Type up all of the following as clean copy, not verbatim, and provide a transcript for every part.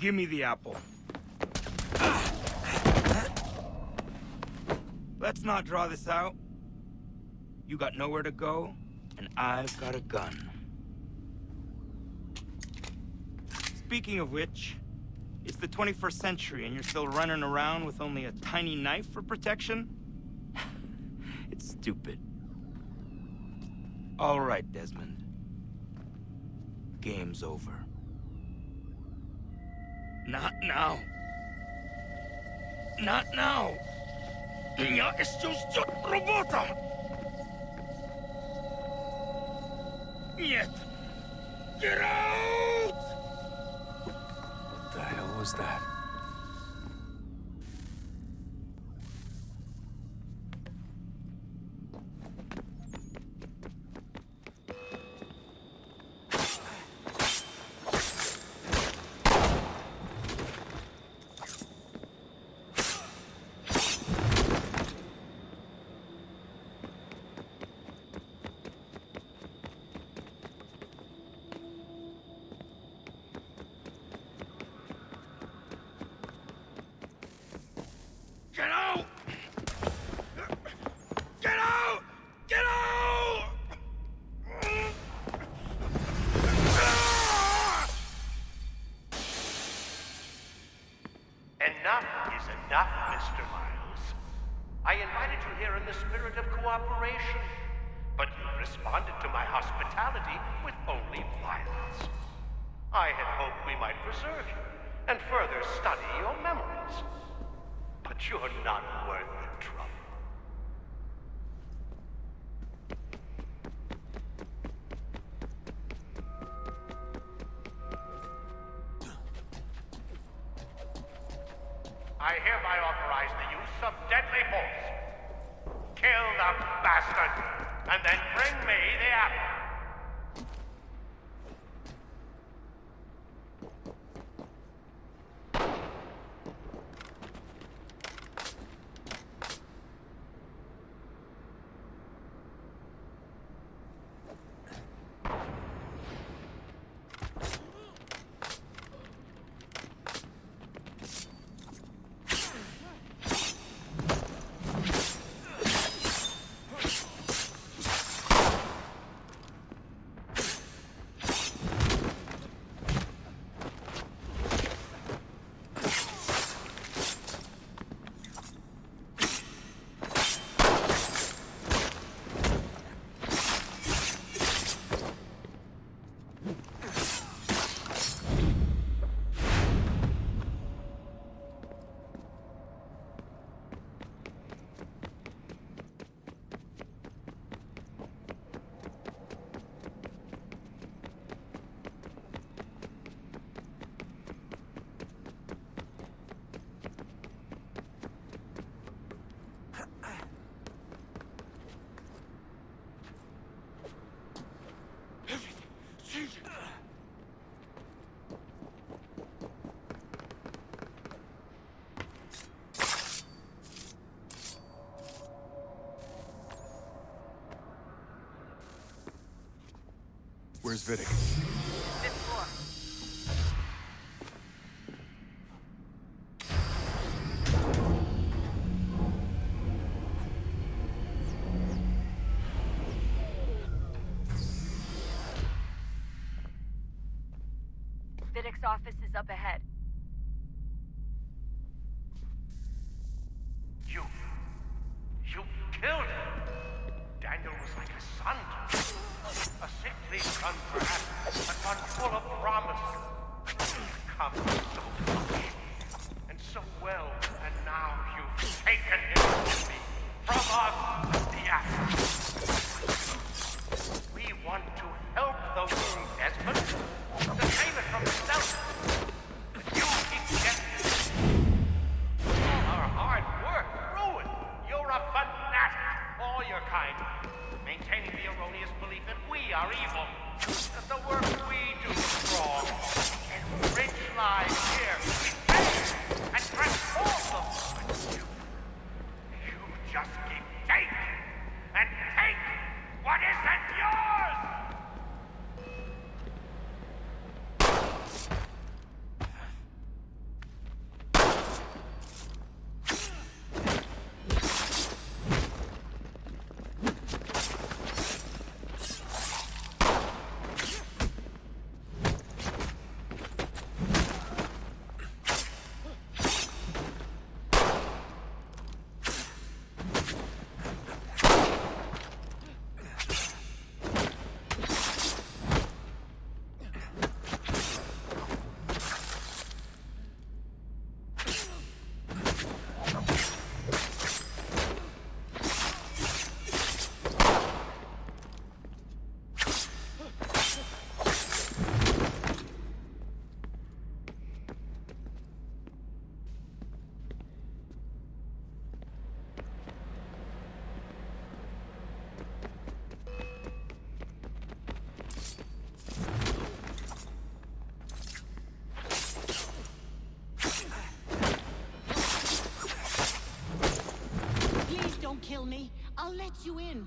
Give me the apple. Let's not draw this out. You got nowhere to go, and I've got a gun. Speaking of which, it's the 21st century and you're still running around with only a tiny knife for protection? It's stupid. All right, Desmond. Game's over. Not now. Not now. Я исчезну робота. Нет. Get out! What the hell was that? Get out! Get out! Get out! Enough is enough, Mr. Miles. I invited you here in the spirit of cooperation, but you responded to my hospitality with only violence. I had hoped we might preserve you and further study your memories. But you're not worth the trouble. I hereby authorize the use of deadly force. Kill the bastard, and then bring me the apple. Where's Vidic? Fifth floor. Vidic's office is up ahead. You killed him. Daniel was like a son to me. A sickly son, perhaps, but one full of promise. Come so much, and so well, and now you've taken him from me, from us, the actors. We want to help those in Desmond, to save it from itself. You keep getting it. All our hard work ruined. You're a fanatic, all your kind. Maintaining the erroneous belief that we are evil, that the work we do is wrong, and rich lives here we save and transform them. But you just keep taking and take what isn't yours! kill me. I'll let you in.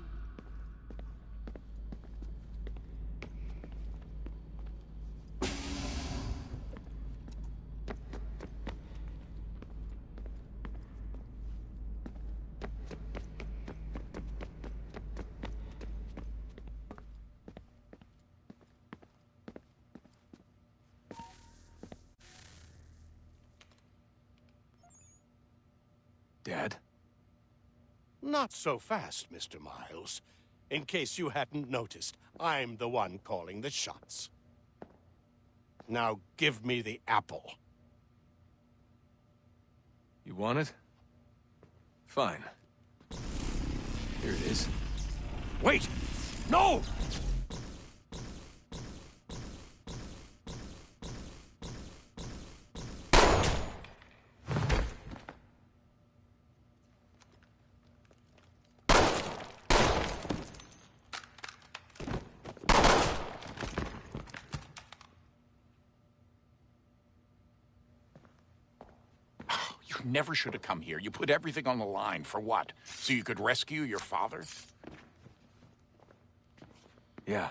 Dad? Not so fast, Mr. Miles. In case you hadn't noticed, I'm the one calling the shots. Now give me the apple. You want it? Fine. Here it is. Wait! No! You never should have come here. You put everything on the line. For what? So you could rescue your father? Yeah.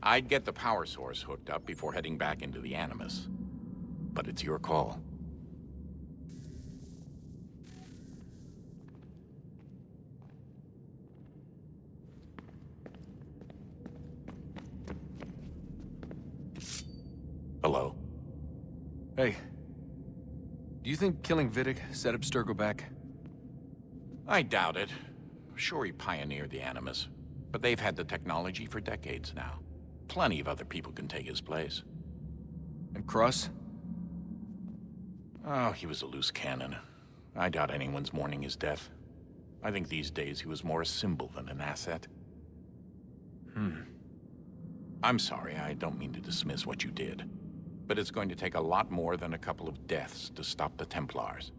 I'd get the power source hooked up before heading back into the Animus. But it's your call. Hello? Hey. Do you think killing Vidic set 앱스테르고 back? I doubt it. Sure, he pioneered the Animus, but they've had the technology for decades now. Plenty of other people can take his place. And Cross? Oh, he was a loose cannon. I doubt anyone's mourning his death. I think these days he was more a symbol than an asset. I'm sorry, I don't mean to dismiss what you did. But it's going to take a lot more than a couple of deaths to stop the Templars.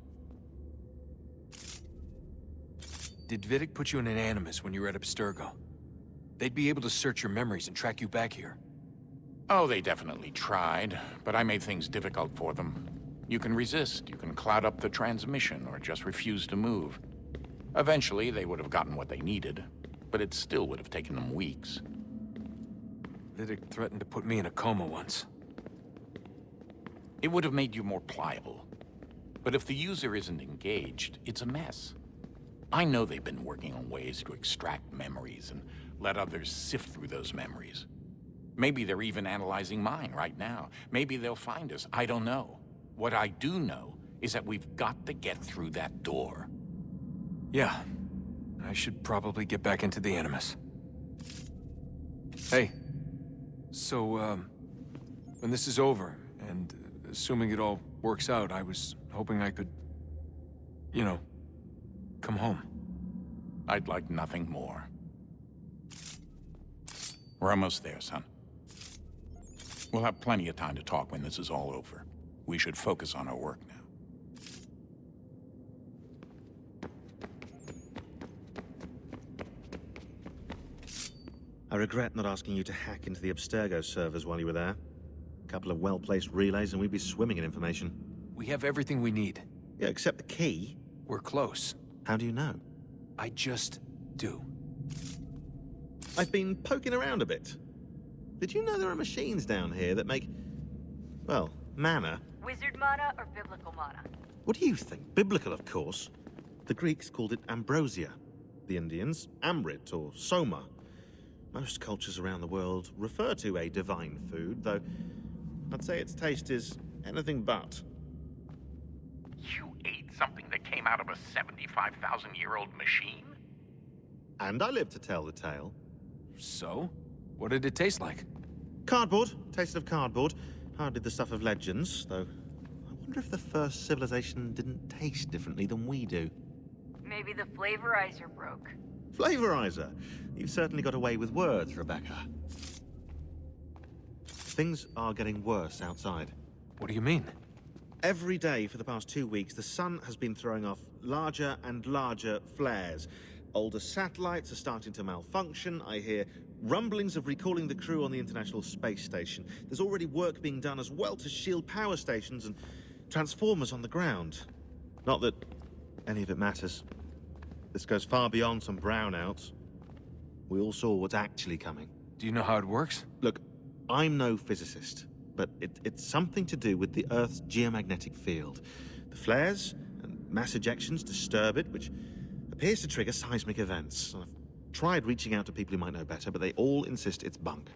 Did Vidic put you in an Animus when you were at 앱스테르고? They'd be able to search your memories and track you back here. Oh, they definitely tried, but I made things difficult for them. You can resist, you can cloud up the transmission, or just refuse to move. Eventually, they would have gotten what they needed, but it still would have taken them weeks. Vidic threatened to put me in a coma once. It would have made you more pliable. But if the user isn't engaged, it's a mess. I know they've been working on ways to extract memories and let others sift through those memories. Maybe they're even analyzing mine right now. Maybe they'll find us. I don't know. What I do know is that we've got to get through that door. Yeah. I should probably get back into the Animus. Hey. So, when this is over, and assuming it all works out, I was hoping I could, you know, come home. I'd like nothing more. We're almost there, son. We'll have plenty of time to talk when this is all over. We should focus on our work now. I regret not asking you to hack into the 앱스테르고 servers while you were there. A couple of well-placed relays and we'd be swimming in information. We have everything we need. Yeah, except the key. We're close. How do you know? I just do. I've been poking around a bit. Did you know there are machines down here that make Well, mana. Wizard mana or biblical mana? What do you think? Biblical, of course. The Greeks called it ambrosia. The Indians, amrit or soma. Most cultures around the world refer to a divine food, though I'd say its taste is anything but. You ate something that came out of a 75,000-year-old machine? And I live to tell the tale. So? What did it taste like? Cardboard. Tasted of cardboard. Hardly the stuff of legends, though. I wonder if the first civilization didn't taste differently than we do. Maybe the flavorizer broke. Flavorizer. You've certainly got away with words, Rebecca. Things are getting worse outside. What do you mean? Every day for the past 2 weeks, the sun has been throwing off larger and larger flares. Older satellites are starting to malfunction. I hear rumblings of recalling the crew on the International Space Station. There's already work being done as well to shield power stations and transformers on the ground. Not that any of it matters. This goes far beyond some brownouts. We all saw what's actually coming. Do you know how it works? Look, I'm no physicist, but it's something to do with the Earth's geomagnetic field. The flares and mass ejections disturb it, which appears to trigger seismic events. I've tried reaching out to people who might know better, but they all insist it's bunk.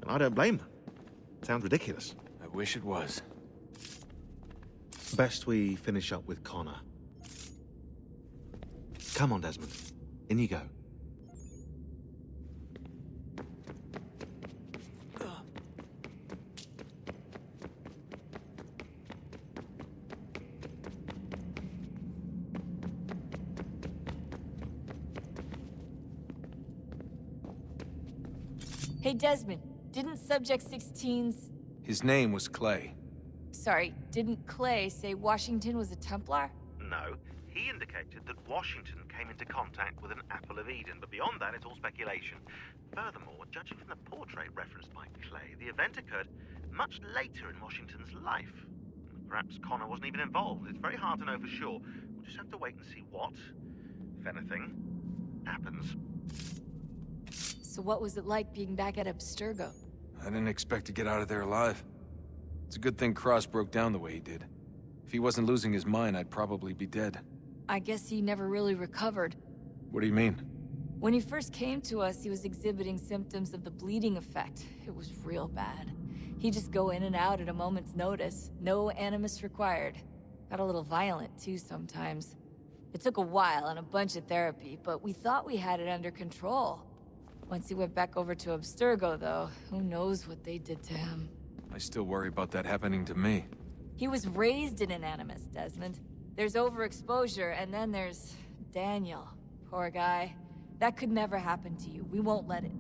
And I don't blame them. It sounds ridiculous. I wish it was. Best we finish up with Connor. Come on, Desmond. In you go. Hey, Desmond, didn't Subject 16's... His name was Clay. Sorry, didn't Clay say Washington was a Templar? No. He indicated that Washington came into contact with an Apple of Eden, but beyond that, it's all speculation. Furthermore, judging from the portrait referenced by Clay, the event occurred much later in Washington's life. Perhaps Connor wasn't even involved. It's very hard to know for sure. We'll just have to wait and see what, if anything, happens. So what was it like being back at Abstergo? I didn't expect to get out of there alive. It's a good thing Cross broke down the way he did. If he wasn't losing his mind, I'd probably be dead. I guess he never really recovered. What do you mean? When he first came to us, he was exhibiting symptoms of the bleeding effect. It was real bad. He'd just go in and out at a moment's notice. No animus required. Got a little violent, too, sometimes. It took a while and a bunch of therapy, but we thought we had it under control. Once he went back over to Abstergo, though, who knows what they did to him. I still worry about that happening to me. He was raised in an animus, Desmond. There's overexposure, and then there's Daniel. Poor guy. That could never happen to you. We won't let it.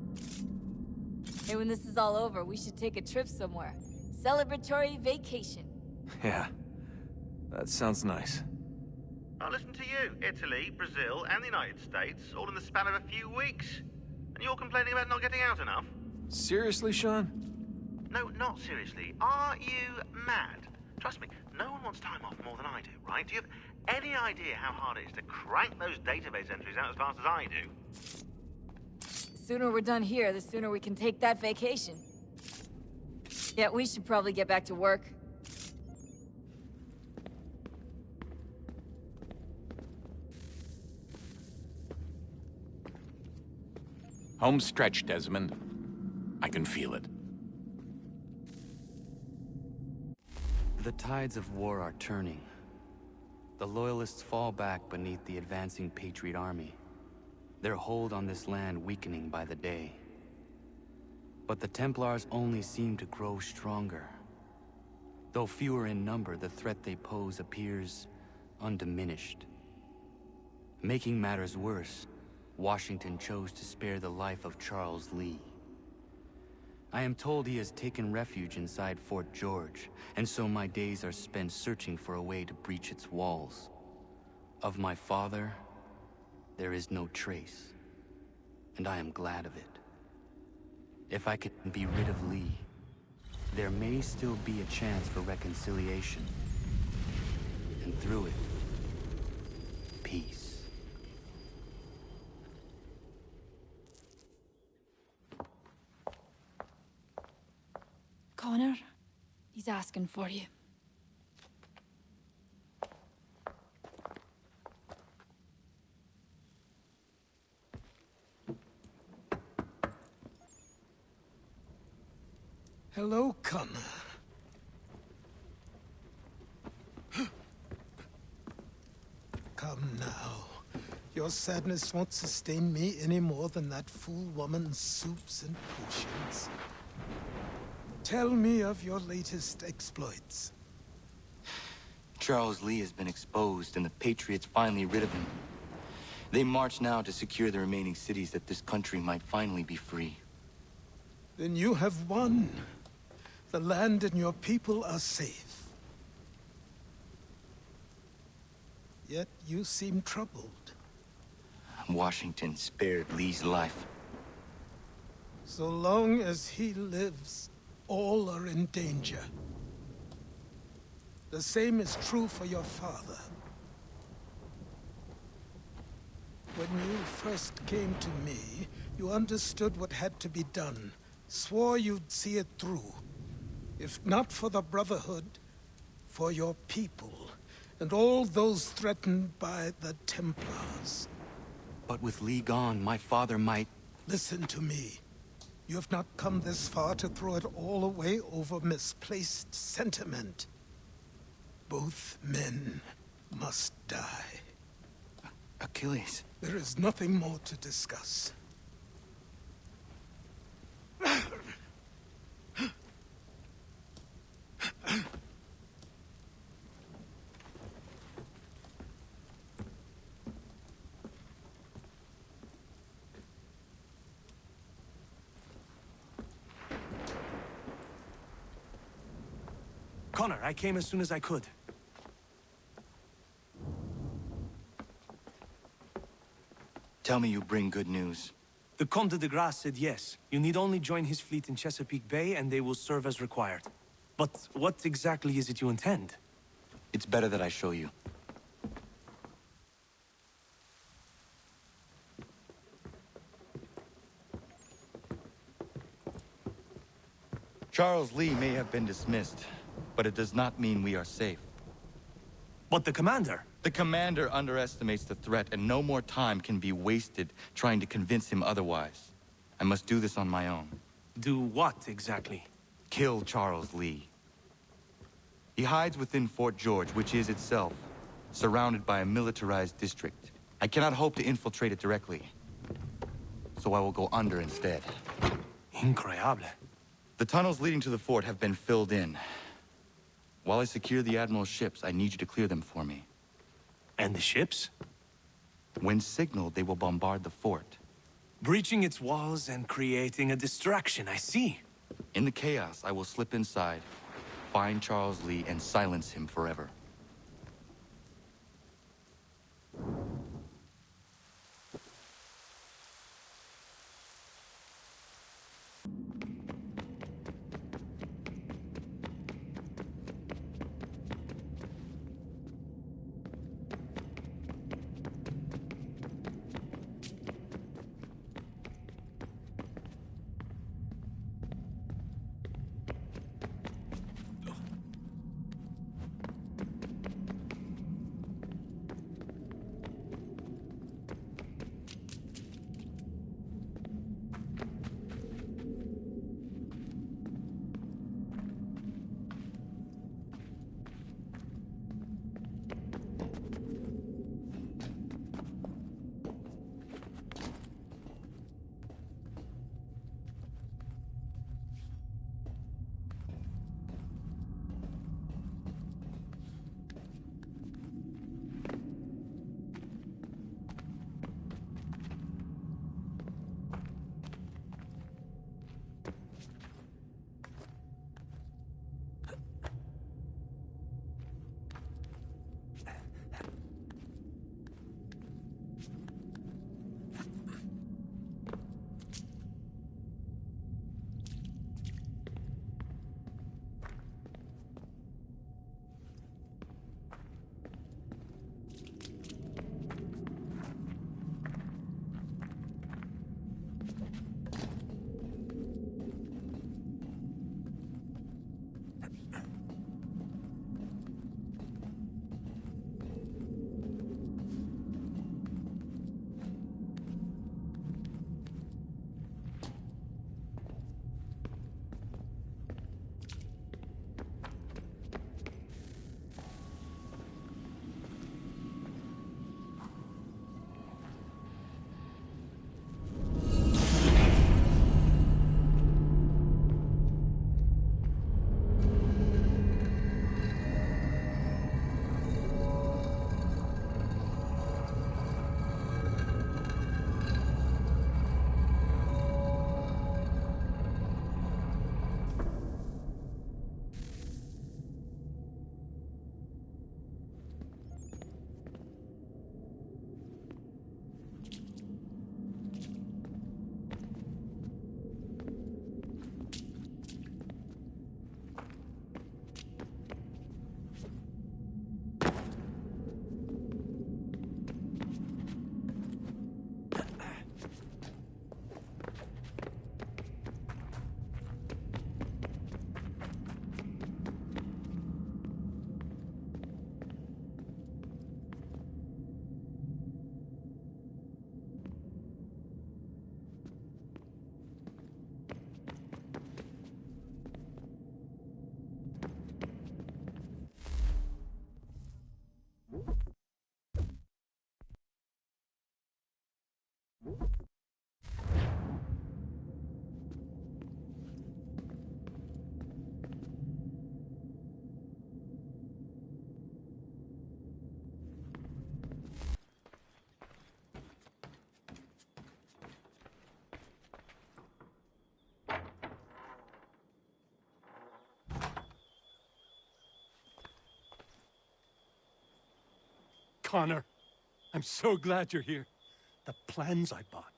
Hey, when this is all over, we should take a trip somewhere. Celebratory vacation. Yeah, that sounds nice. I'll listen to you. Italy, Brazil, and the United States, all in the span of a few weeks. And you're complaining about not getting out enough? Seriously, Sean? No, not seriously. Are you mad? Trust me, no one wants time off more than I do, right? Do you have any idea how hard it is to crank those database entries out as fast as I do? The sooner we're done here, the sooner we can take that vacation. Yeah, we should probably get back to work. Home stretch, Desmond. I can feel it. The tides of war are turning. The Loyalists fall back beneath the advancing Patriot army, their hold on this land weakening by the day. But the Templars only seem to grow stronger. Though fewer in number, the threat they pose appears undiminished. Making matters worse, Washington chose to spare the life of Charles Lee. I am told he has taken refuge inside Fort George, and so my days are spent searching for a way to breach its walls. Of my father, there is no trace, and I am glad of it. If I can be rid of Lee, there may still be a chance for reconciliation. And through it, peace. Connor? He's asking for you. Hello, Connor. Come now. Your sadness won't sustain me any more than that fool woman's soups and potions. Tell me of your latest exploits. Charles Lee has been exposed, and the Patriots finally rid of him. They march now to secure the remaining cities that this country might finally be free. Then you have won. The land and your people are safe. Yet you seem troubled. Washington spared Lee's life. So long as he lives, all are in danger. The same is true for your father. When you first came to me, you understood what had to be done, swore you'd see it through. If not for the Brotherhood, for your people, and all those threatened by the Templars. But with Lee gone, my father might... Listen to me. You have not come this far to throw it all away over misplaced sentiment. Both men must die. Achilles. There is nothing more to discuss. Connor, I came as soon as I could. Tell me you bring good news. The Comte de Grasse said yes. You need only join his fleet in Chesapeake Bay and they will serve as required. But what exactly is it you intend? It's better that I show you. Charles Lee may have been dismissed, but it does not mean we are safe. But the commander? The commander underestimates the threat, and no more time can be wasted trying to convince him otherwise. I must do this on my own. Do what, exactly? Kill Charles Lee. He hides within Fort George, which is itself surrounded by a militarized district. I cannot hope to infiltrate it directly, so I will go under instead. Incroyable. The tunnels leading to the fort have been filled in. While I secure the Admiral's ships, I need you to clear them for me. And the ships? When signaled, they will bombard the fort. Breaching its walls and creating a distraction, I see. In the chaos, I will slip inside, find Charles Lee, and silence him forever. Connor. I'm so glad you're here. The plans I bought,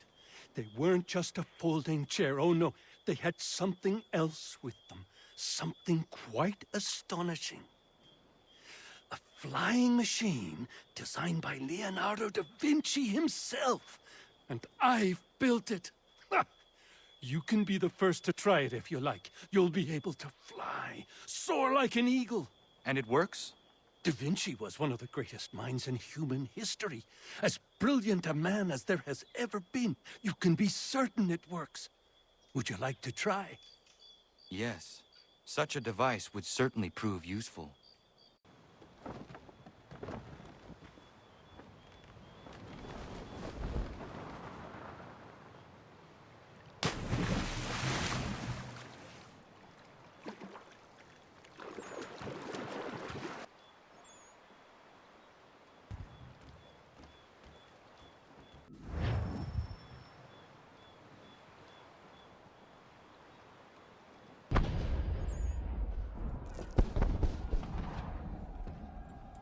they weren't just a folding chair. Oh no, they had something else with them. Something quite astonishing. A flying machine designed by Leonardo da Vinci himself. And I've built it. Ha! You can be the first to try it if you like. You'll be able to fly, soar like an eagle. And it works? Da Vinci was one of the greatest minds in human history. As brilliant a man as there has ever been. You can be certain it works. Would you like to try? Yes. Such a device would certainly prove useful.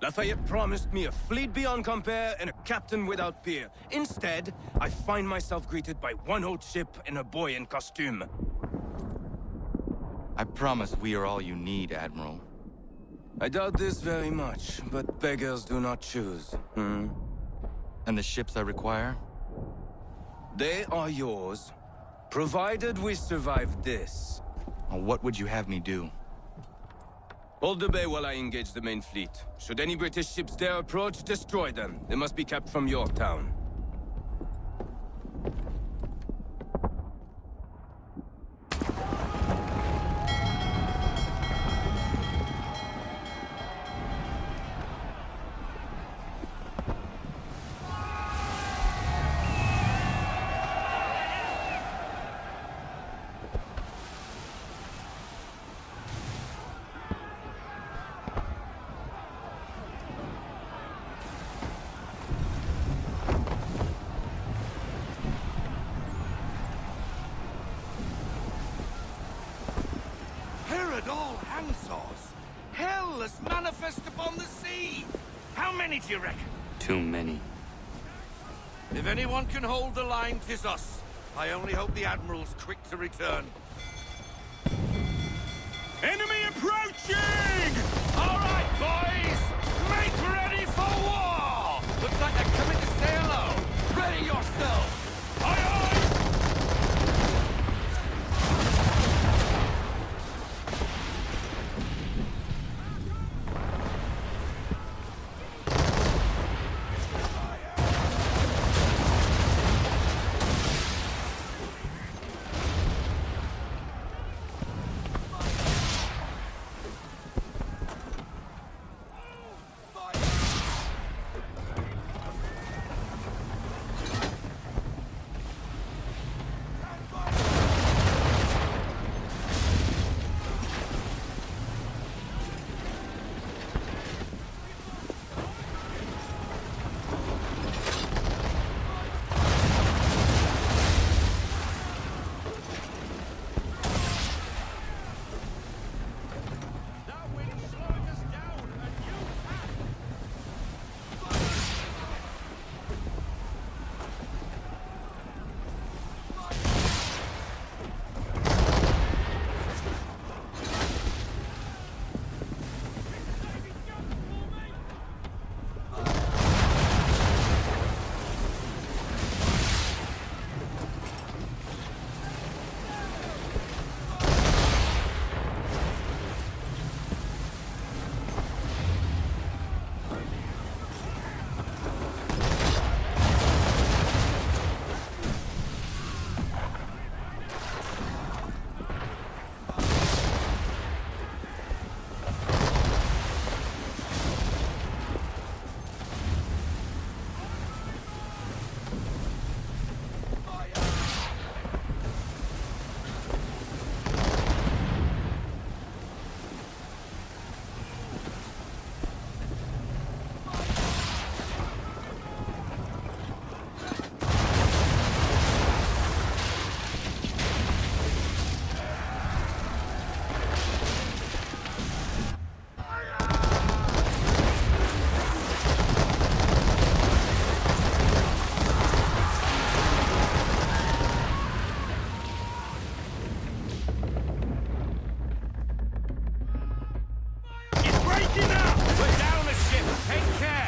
Lafayette promised me a fleet beyond compare and a captain without peer. Instead, I find myself greeted by one old ship and a boy in costume. I promise we are all you need, Admiral. I doubt this very much, but beggars do not choose. And the ships I require? They are yours, provided we survive this. What would you have me do? Hold the bay while I engage the main fleet. Should any British ships dare approach, destroy them. They must be kept from Yorktown. All handsaws! Hell is manifest upon the sea! How many do you reckon? Too many. If anyone can hold the line, 'tis us. I only hope the Admiral's quick to return. Enemy approaching! All right, boys! Make ready for war! Looks like they're coming to say hello. Ready yourselves! Aye, aye! Take care!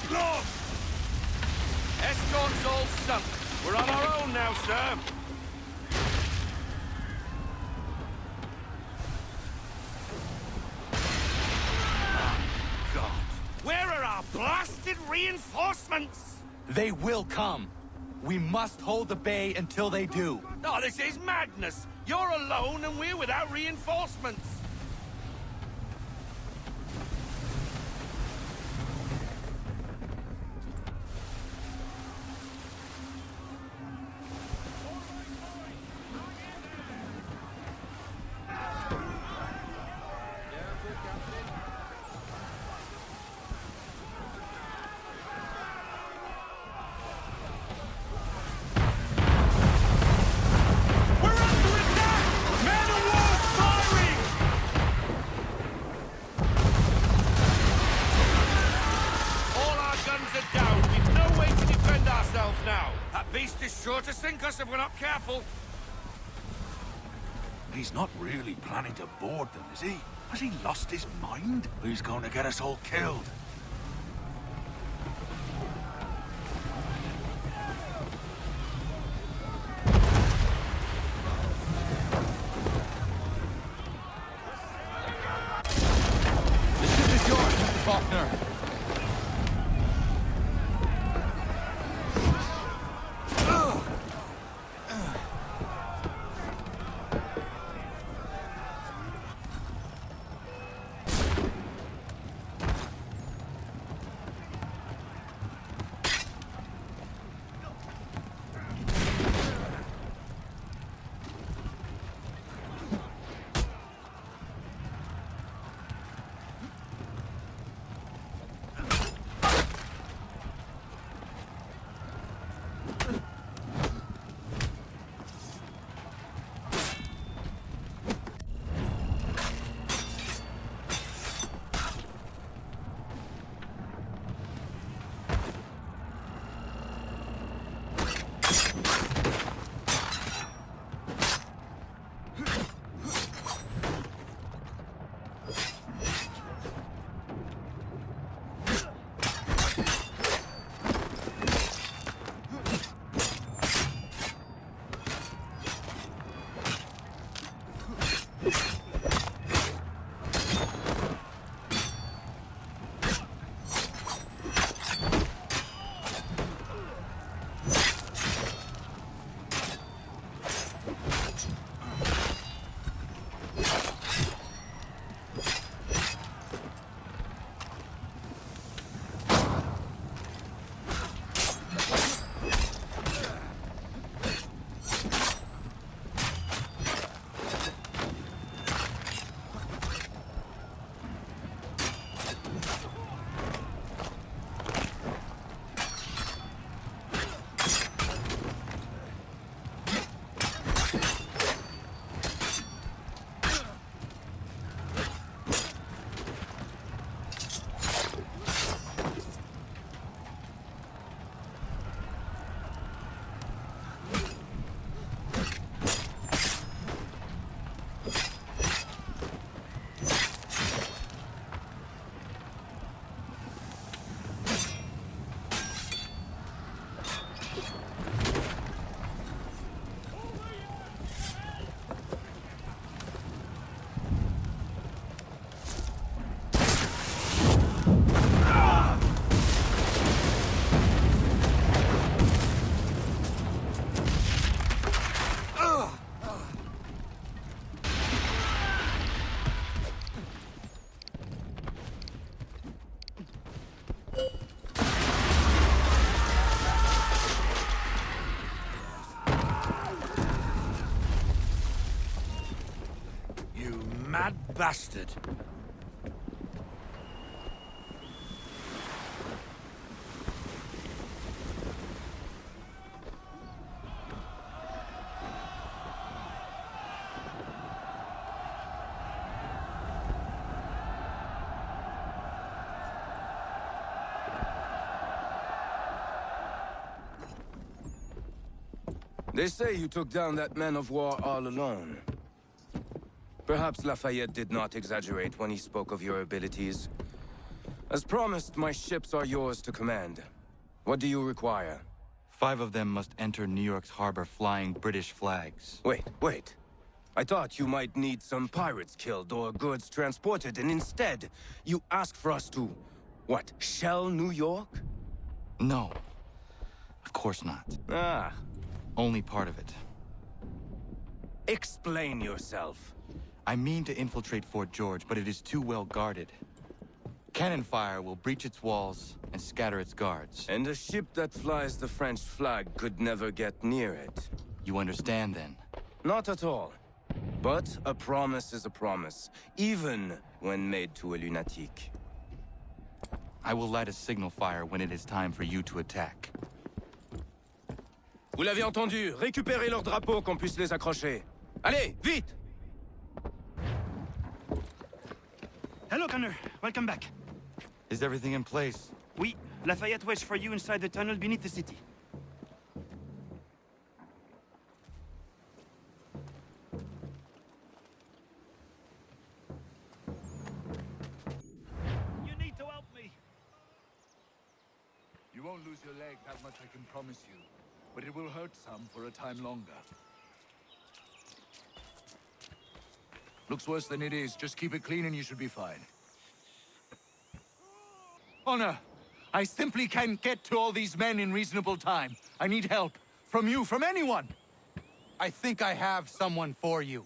Look! Escort's all sunk. We're on our own now, sir. God. Where are our blasted reinforcements? They will come. We must hold the bay until they do. Oh, this is madness. You're alone and we're without reinforcements. Sure to sink us if we're not careful. He's not really planning to board them, is he? Has he lost his mind? He's going to get us all killed. The ship is yours, Mr. Faulkner. Mad bastard. They say you took down that man of war all alone. Perhaps Lafayette did not exaggerate when he spoke of your abilities. As promised, my ships are yours to command. What do you require? 5 of them must enter New York's harbor flying British flags. Wait. I thought you might need some pirates killed or goods transported, and instead, you asked for us to, what, shell New York? No. Of course not. Ah. Only part of it. Explain yourself. I mean to infiltrate Fort George, but it is too well guarded. Cannon fire will breach its walls and scatter its guards. And a ship that flies the French flag could never get near it. You understand, then? Not at all. But a promise is a promise, even when made to a lunatic. I will light a signal fire when it is time for you to attack. Vous l'avez entendu, récupérez leurs drapeaux qu'on puisse les accrocher. Allez, vite! Hello, Connor. Welcome back. Is everything in place? Oui, Lafayette waits for you inside the tunnel beneath the city. You need to help me. You won't lose your leg, that much I can promise you. But it will hurt some for a time longer. Looks worse than it is. Just keep it clean and you should be fine. Honor, I simply can't get to all these men in reasonable time. I need help. From you, from anyone. I think I have someone for you.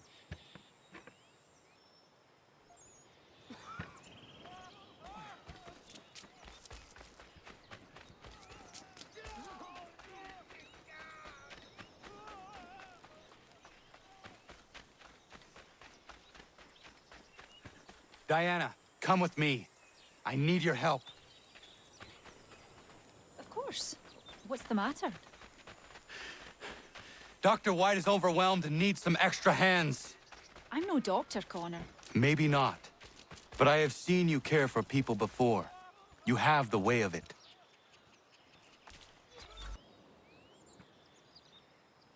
Diana, come with me. I need your help. Of course. What's the matter? Dr. White is overwhelmed and needs some extra hands. I'm no doctor, Connor. Maybe not. But I have seen you care for people before. You have the way of it.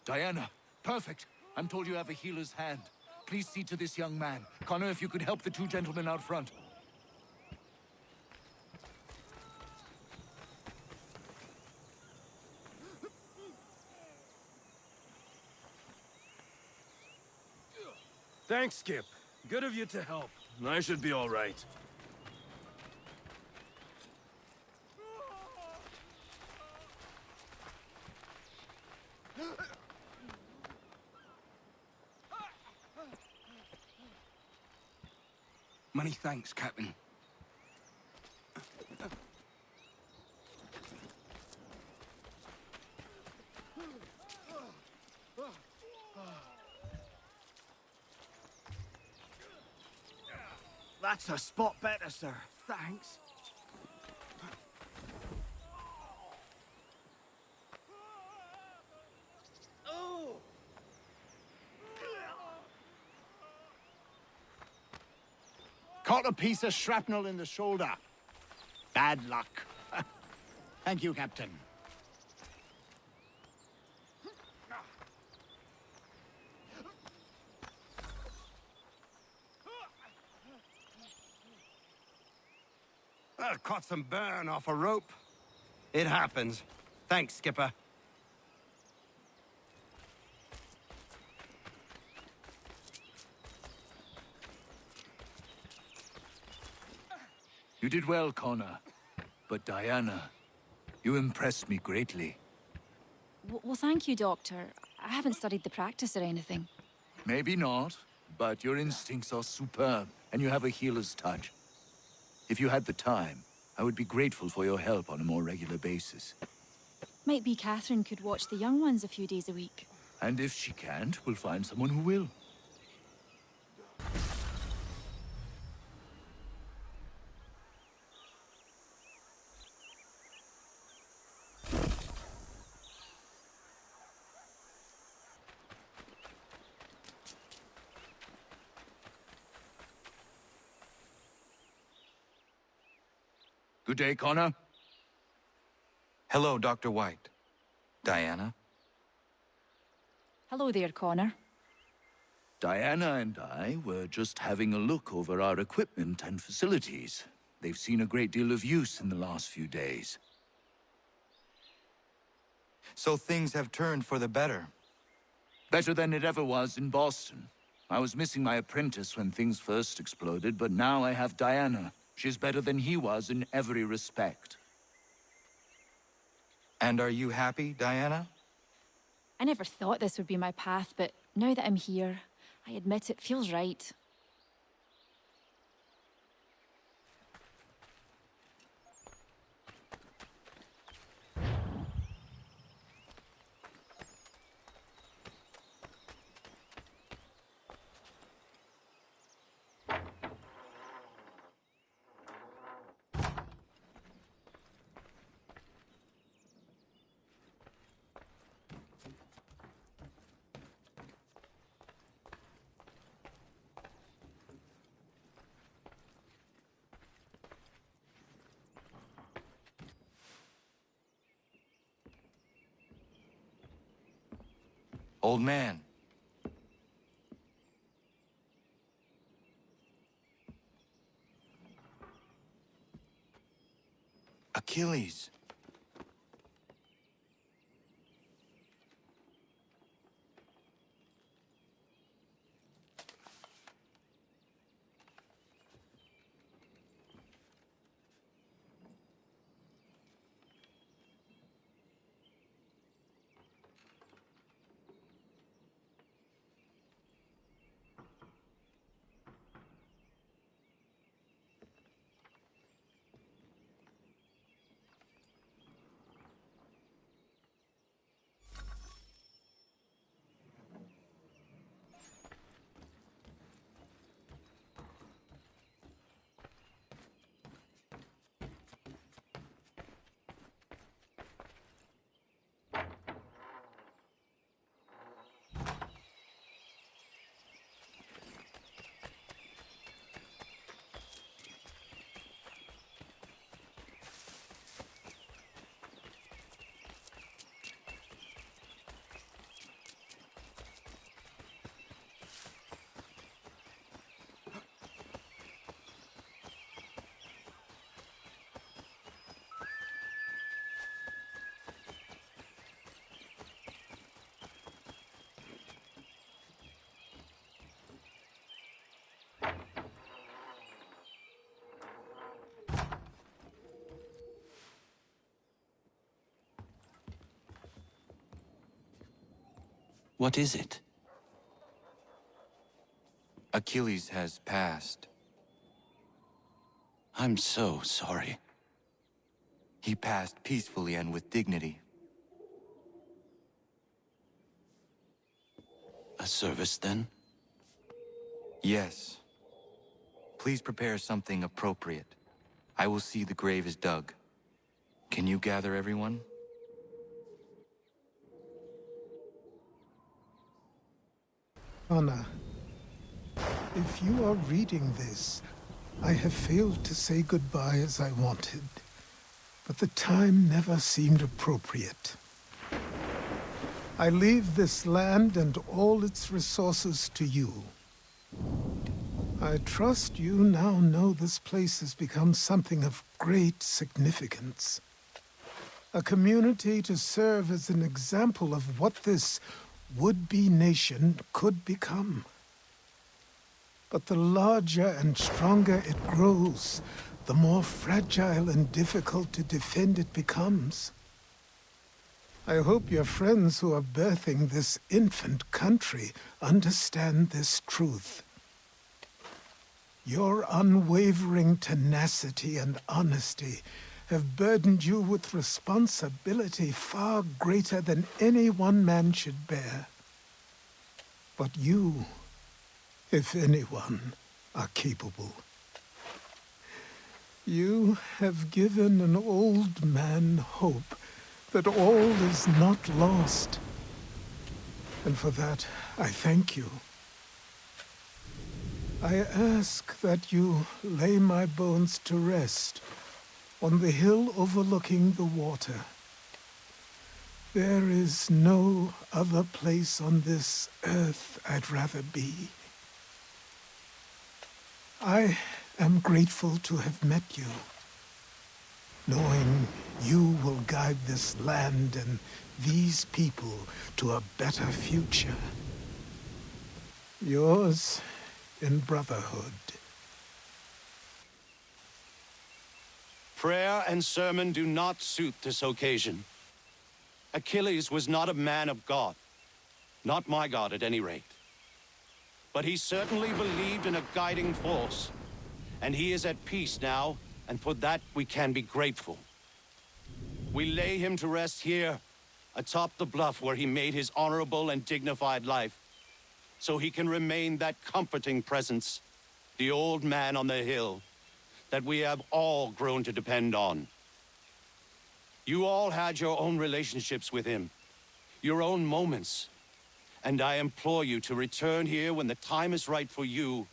Diana, perfect. I'm told you have a healer's hand. Please see to this young man. Connor, if you could help the 2 gentlemen out front. Thanks, Skip. Good of you to help. I should be all right. Many thanks, Captain. That's a spot better, sir. Thanks. Caught a piece of shrapnel in the shoulder. Bad luck. Thank you, Captain. Caught some burn off a rope. It happens. Thanks, Skipper. You did well, Connor. But Diana, you impressed me greatly. Well, thank you, Doctor. I haven't studied the practice or anything. Maybe not, but your instincts are superb, and you have a healer's touch. If you had the time, I would be grateful for your help on a more regular basis. Might be Catherine could watch the young ones a few days a week. And if she can't, we'll find someone who will. Good day, Connor. Hello, Dr. White. Diana? Hello there, Connor. Diana and I were just having a look over our equipment and facilities. They've seen a great deal of use in the last few days. So things have turned for the better. Better than it ever was in Boston. I was missing my apprentice when things first exploded, but now I have Diana. She's better than he was in every respect. And are you happy, Diana? I never thought this would be my path, but now that I'm here, I admit it feels right. Old man. Achilles. What is it? Achilles has passed. I'm so sorry. He passed peacefully and with dignity. A service, then? Yes. Please prepare something appropriate. I will see the grave is dug. Can you gather everyone? Anna, if you are reading this, I have failed to say goodbye as I wanted, but the time never seemed appropriate. I leave this land and all its resources to you. I trust you now know this place has become something of great significance. A community to serve as an example of what this would-be nation could become. But the larger and stronger it grows, the more fragile and difficult to defend it becomes. I hope your friends who are birthing this infant country understand this truth. Your unwavering tenacity and honesty have burdened you with responsibility far greater than any one man should bear. But you, if anyone, are capable. You have given an old man hope that all is not lost. And for that, I thank you. I ask that you lay my bones to rest on the hill overlooking the water. There is no other place on this earth I'd rather be. I am grateful to have met you, knowing you will guide this land and these people to a better future. Yours in brotherhood. Prayer and sermon do not suit this occasion. Achilles was not a man of God. Not my God, at any rate. But he certainly believed in a guiding force. And he is at peace now, and for that we can be grateful. We lay him to rest here, atop the bluff where he made his honorable and dignified life, so he can remain that comforting presence, the old man on the hill, that we have all grown to depend on. You all had your own relationships with him, your own moments, and I implore you to return here when the time is right for you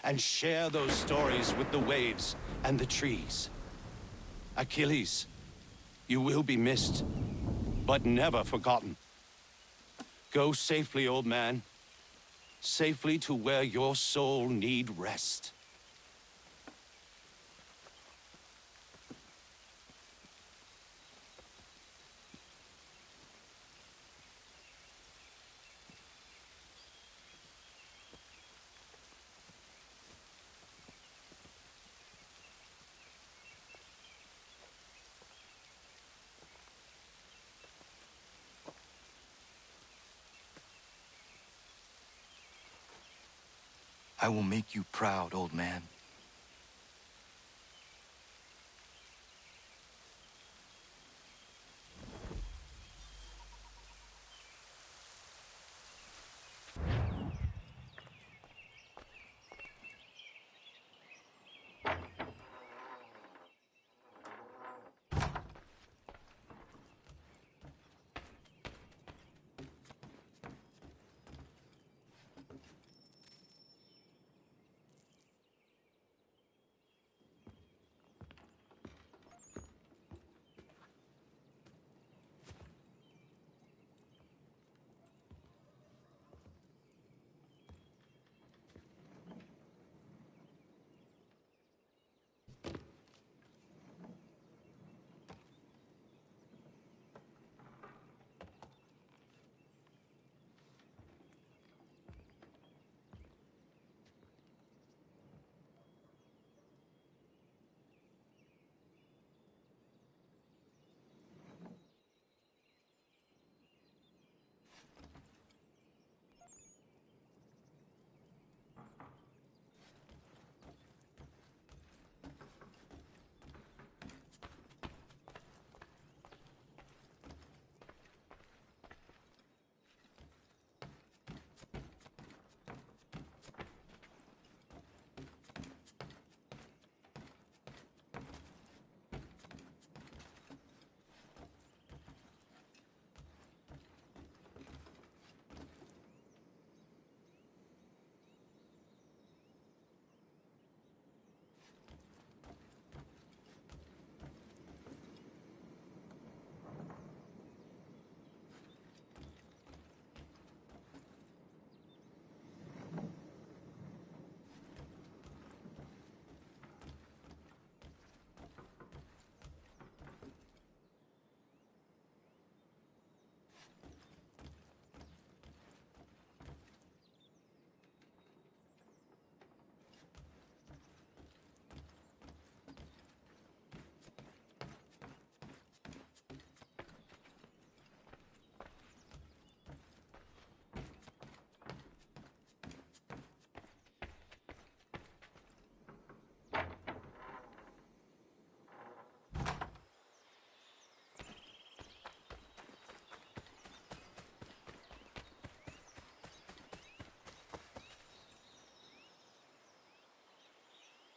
and share those stories with the waves and the trees. Achilles, you will be missed, but never forgotten. Go safely, old man, safely to where your soul need rest. I will make you proud, old man.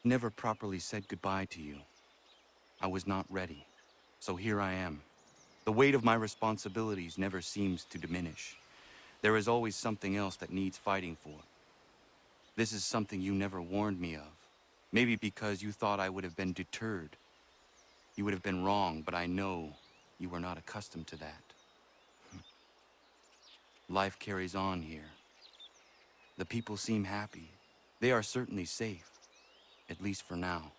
Never properly said goodbye to you. I was not ready, so here I am. The weight of my responsibilities never seems to diminish. There is always something else that needs fighting for. This is something you never warned me of. Maybe because you thought I would have been deterred. You would have been wrong, but I know you were not accustomed to that. Life carries on here. The people seem happy. They are certainly safe. At least for now.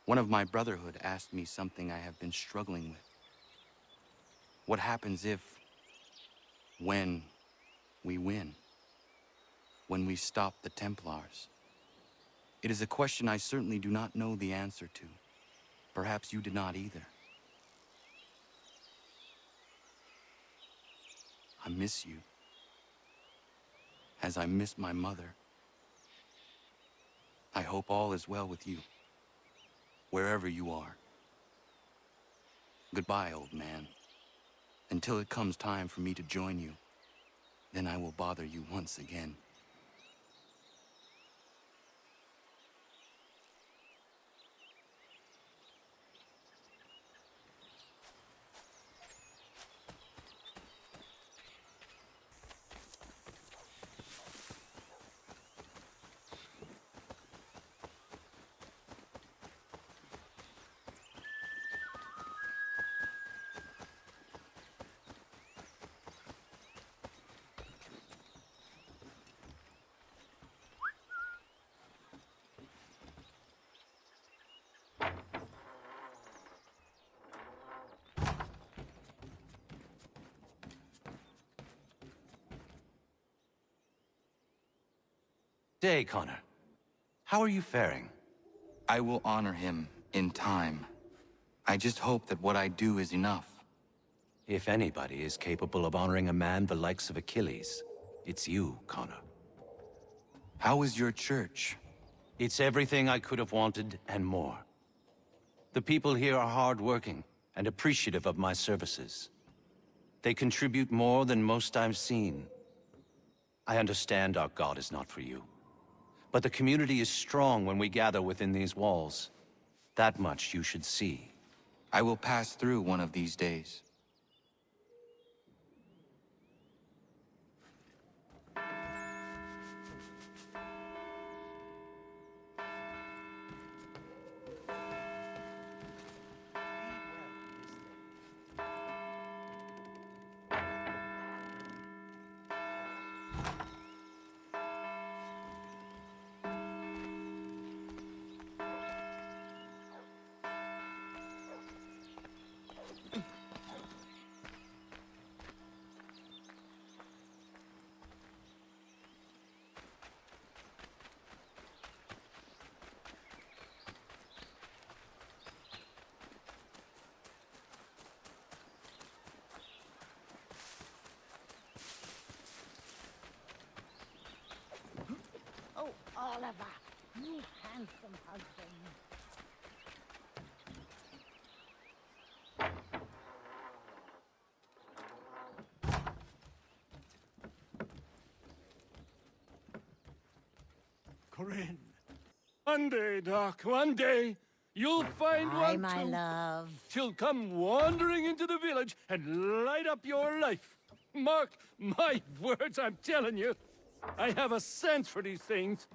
One of my brotherhood asked me something I have been struggling with. What happens if, when we win? When we stop the Templars? It is a question I certainly do not know the answer to. Perhaps you did not either. I miss you, as I miss my mother. I hope all is well with you, wherever you are. Goodbye, old man. Until it comes time for me to join you, then I will bother you once again. Day, Connor. How are you faring? I will honor him in time. I just hope that what I do is enough. If anybody is capable of honoring a man the likes of Achilles, it's you, Connor. How is your church? It's everything I could have wanted and more. The people here are hardworking and appreciative of my services. They contribute more than most I've seen. I understand our God is not for you. But the community is strong when we gather within these walls. That much you should see. I will pass through one of these days. Oh, Oliver, you handsome husband. Corinne. One day, Doc, one day, you'll find Goodbye, one my too. love. She'll come wandering into the village and light up your life. Mark my words, I'm telling you. I have a sense for these things.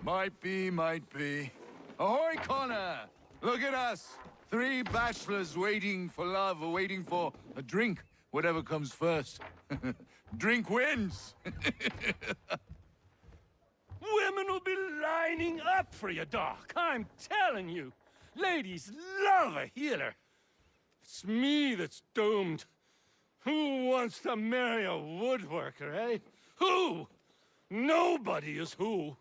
Might be, might be. Ahoy, Connor! Look at us! 3 bachelors waiting for love or waiting for a drink. Whatever comes first. Drink wins! Women will be lining up for you, Doc. I'm telling you. Ladies love a healer. It's me that's doomed. Who wants to marry a woodworker, eh? Who? Nobody is who.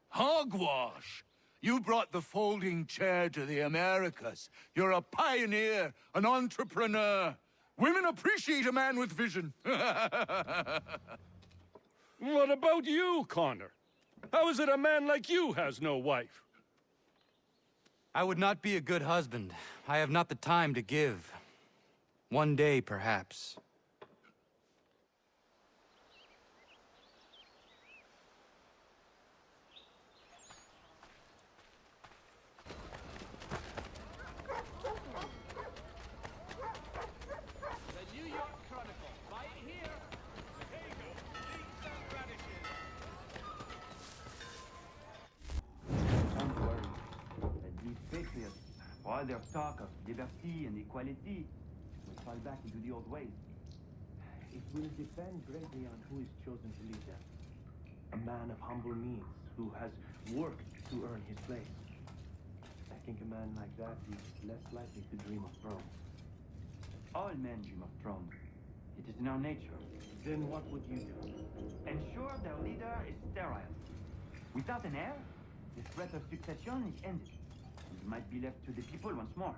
Hogwash! You brought the folding chair to the Americas. You're a pioneer, an entrepreneur. Women appreciate a man with vision. What about you, Connor? How is it a man like you has no wife? I would not be a good husband. I have not the time to give. One day, perhaps. All their talk of liberty and equality will fall back into the old ways. It will depend greatly on who is chosen to lead them. A man of humble means, who has worked to earn his place. I think a man like that is less likely to dream of throne. All men dream of throne. It is in our nature. Then what would you do? Ensure their leader is sterile. Without an heir, the threat of succession is ended. It might be left to the people once more.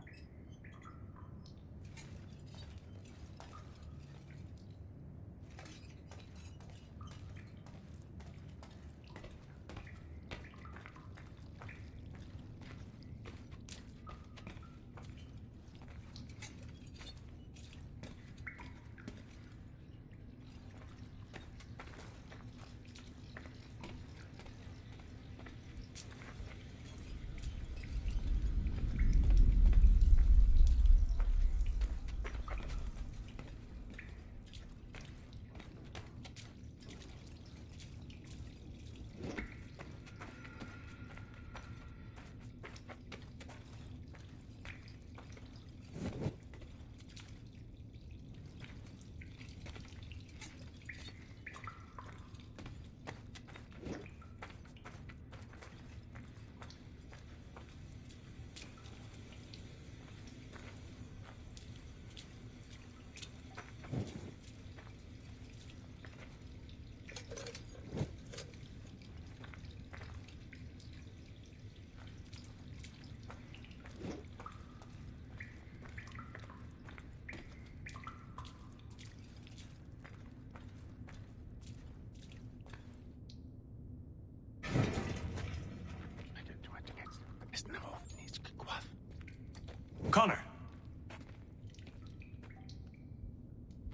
Connor.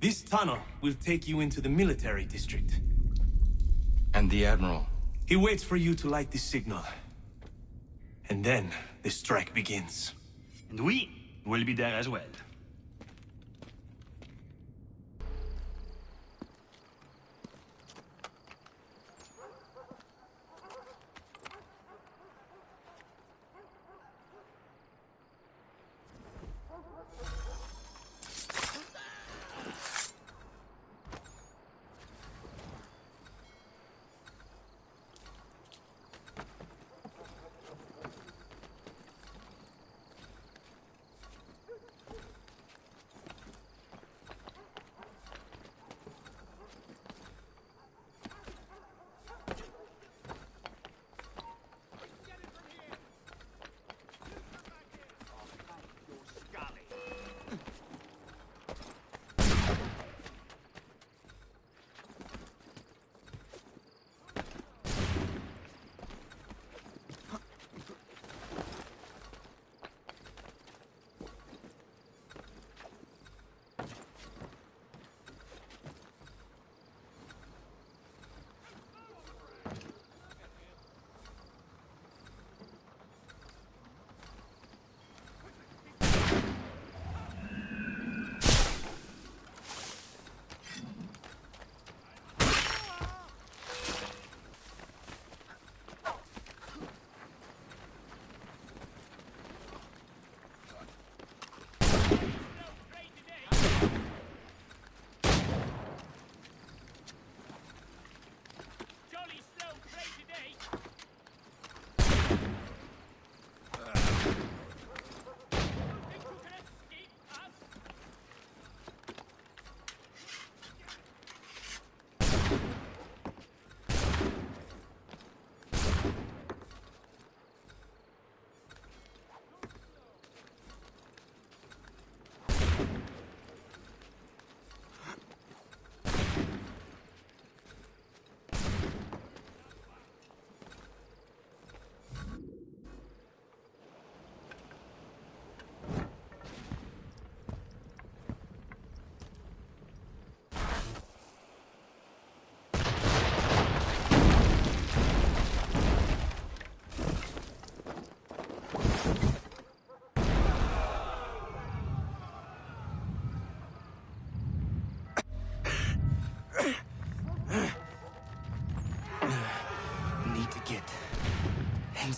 This tunnel will take you into the military district. And the Admiral? He waits for you to light the signal. And then the strike begins. And we will be there as well.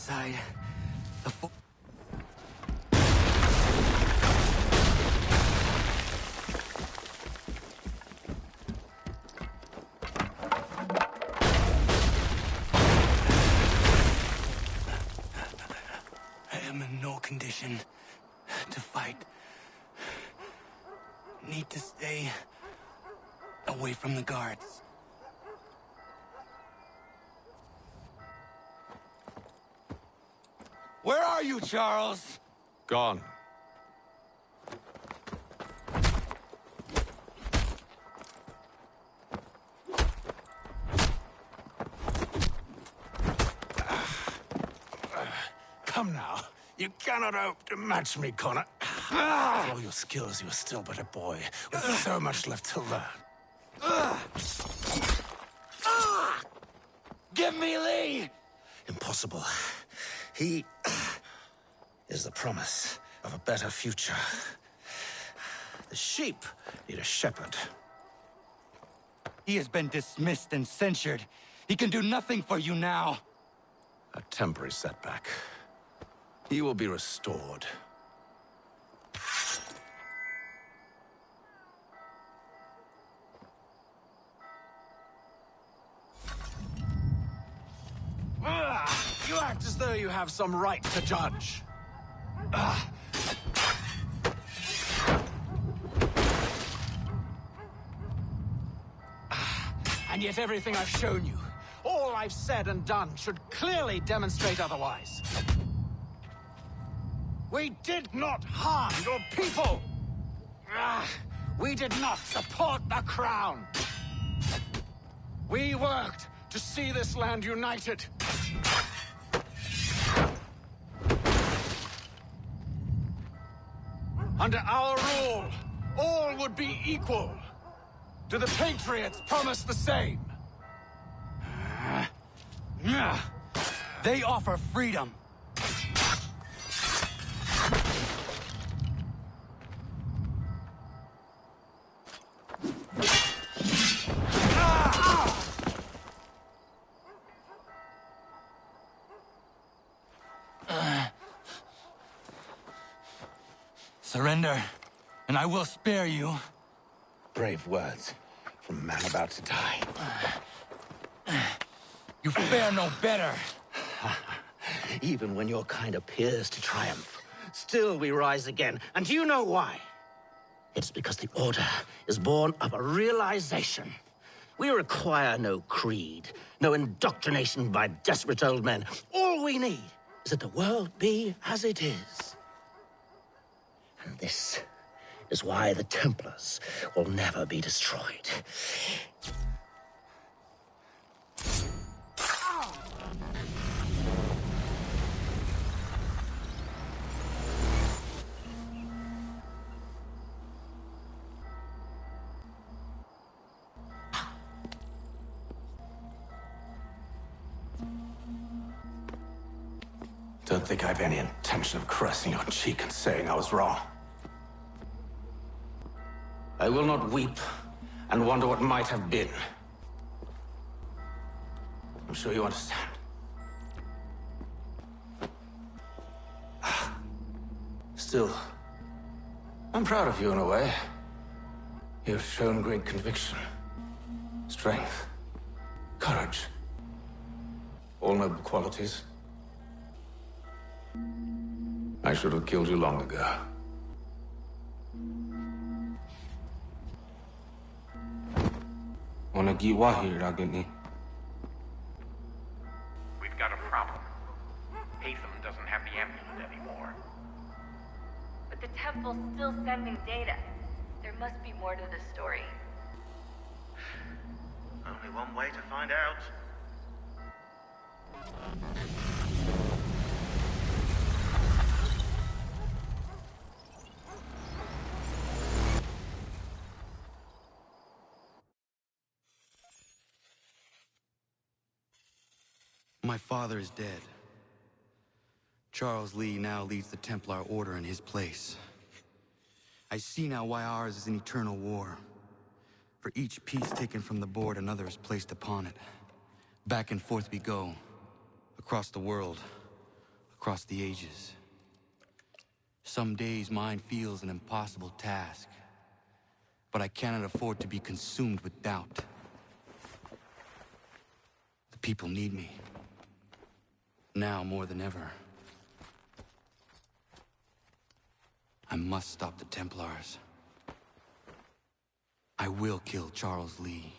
inside the need to stay away from the guards. Where are you, Charles? Gone. Come now. You cannot hope to match me, Connor. For all your skills, you are still but a boy, with so much left to learn. Give me Lee! Impossible. He is the promise of a better future. The sheep need a shepherd. He has been dismissed and censured. He can do nothing for you now. A temporary setback. He will be restored. You act as though you have some right to judge. And yet everything I've shown you, all I've said and done, should clearly demonstrate otherwise. We did not harm your people! We did not support the crown! We worked to see this land united. Under our rule, all would be equal. Do the Patriots promise the same? They offer freedom. Surrender, and I will spare you. Brave words from a man about to die. You fare no better. Even when your kind appears to triumph, still we rise again. And do you know why? It's because the Order is born of a realization. We require no creed, no indoctrination by desperate old men. All we need is that the world be as it is. And this is why the Templars will never be destroyed. Don't think I've any intention of caressing your cheek and saying I was wrong. I will not weep and wonder what might have been. I'm sure you understand. Still, I'm proud of you in a way. You've shown great conviction, strength, courage. All noble qualities. I should have killed you long ago. We've got a problem. Haytham doesn't have the amulet anymore. But the temple's still sending data. There must be more to the story. Only one way to find out. My father is dead. Charles Lee now leads the Templar Order in his place. I see now why ours is an eternal war. For each piece taken from the board, another is placed upon it. Back and forth we go. Across the world. Across the ages. Some days mine feels an impossible task. But I cannot afford to be consumed with doubt. The people need me. Now more than ever. I must stop the Templars. I will kill Charles Lee.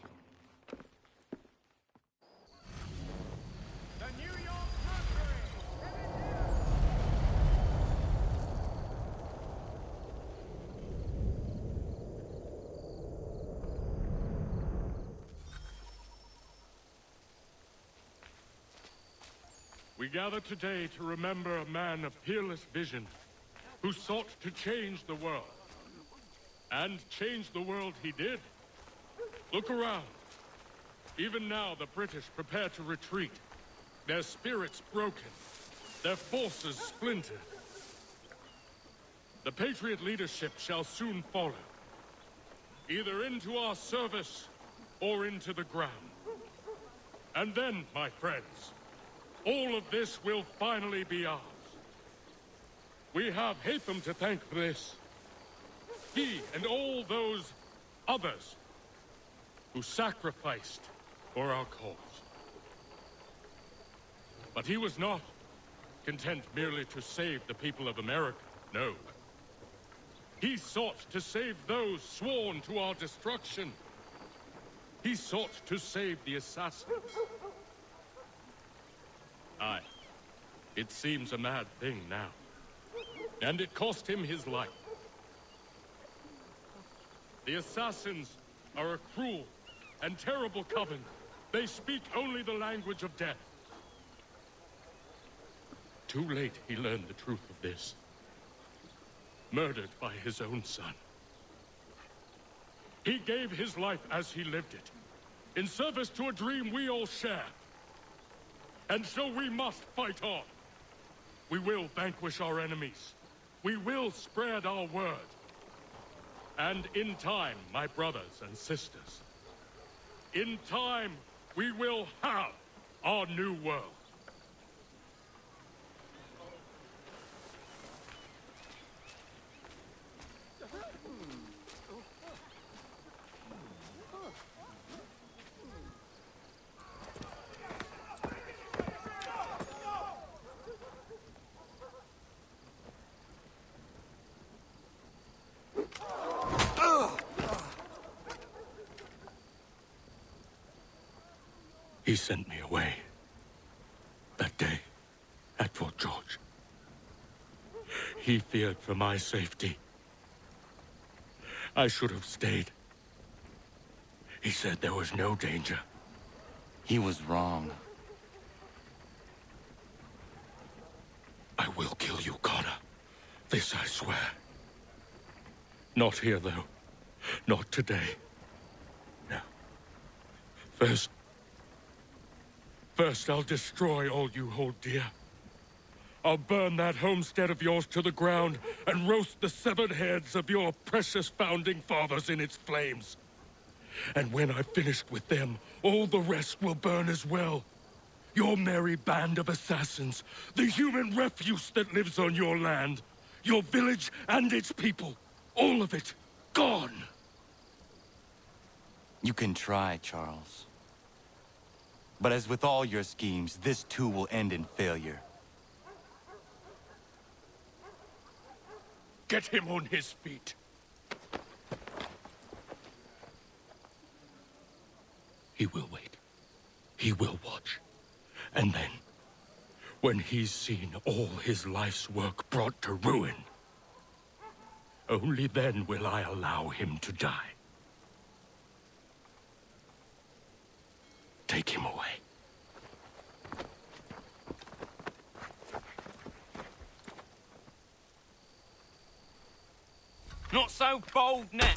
We gather today to remember a man of peerless vision who sought to change the world. And change the world he did. Look around. Even now the British prepare to retreat. Their spirits broken. Their forces splintered. The Patriot leadership shall soon follow. Either into our service or into the ground. And then, my friends, all of this will finally be ours. We have Heatham to thank for this. He and all those others who sacrificed for our cause. But he was not content merely to save the people of America, no. He sought to save those sworn to our destruction. He sought to save the assassins. Aye, it seems a mad thing now. And it cost him his life. The assassins are a cruel and terrible coven. They speak only the language of death. Too late he learned the truth of this. Murdered by his own son. He gave his life as he lived it, in service to a dream we all share. And so we must fight on. We will vanquish our enemies. We will spread our word. And in time, my brothers and sisters, in time, we will have our new world. He sent me away that day at Fort George. He feared for my safety. I should have stayed. He said there was no danger. He was wrong. I will kill you, Connor. This I swear. Not here, though. Not today. No. First, I'll destroy all you hold dear. I'll burn that homestead of yours to the ground and roast the severed heads of your precious founding fathers in its flames. And when I've finished with them, all the rest will burn as well. Your merry band of assassins, the human refuse that lives on your land, your village and its people, all of it, gone. You can try, Charles. But as with all your schemes, this too will end in failure. Get him on his feet. He will wait. He will watch. And then, when he's seen all his life's work brought to ruin, only then will I allow him to die. Take him away. Not so bold now.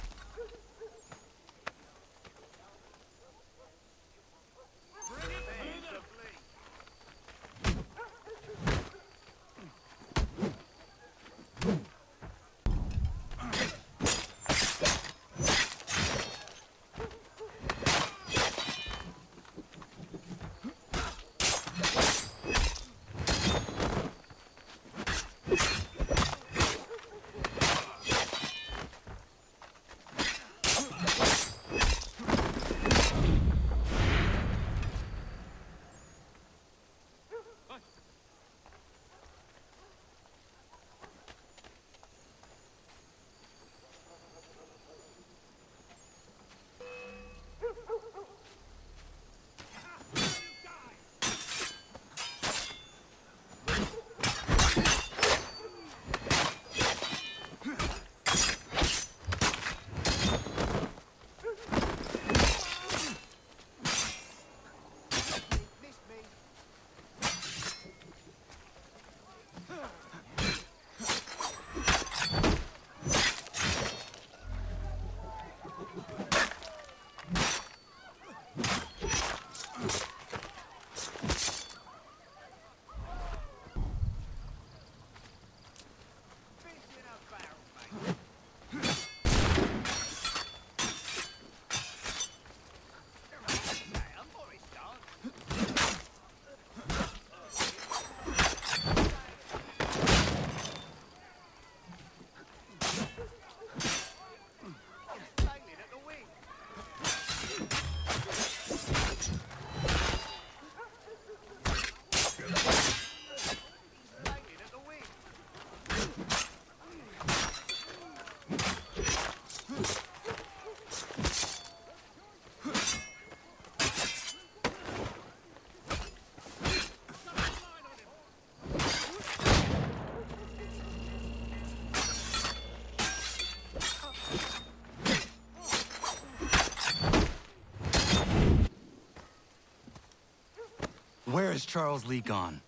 Where has Charles Lee gone?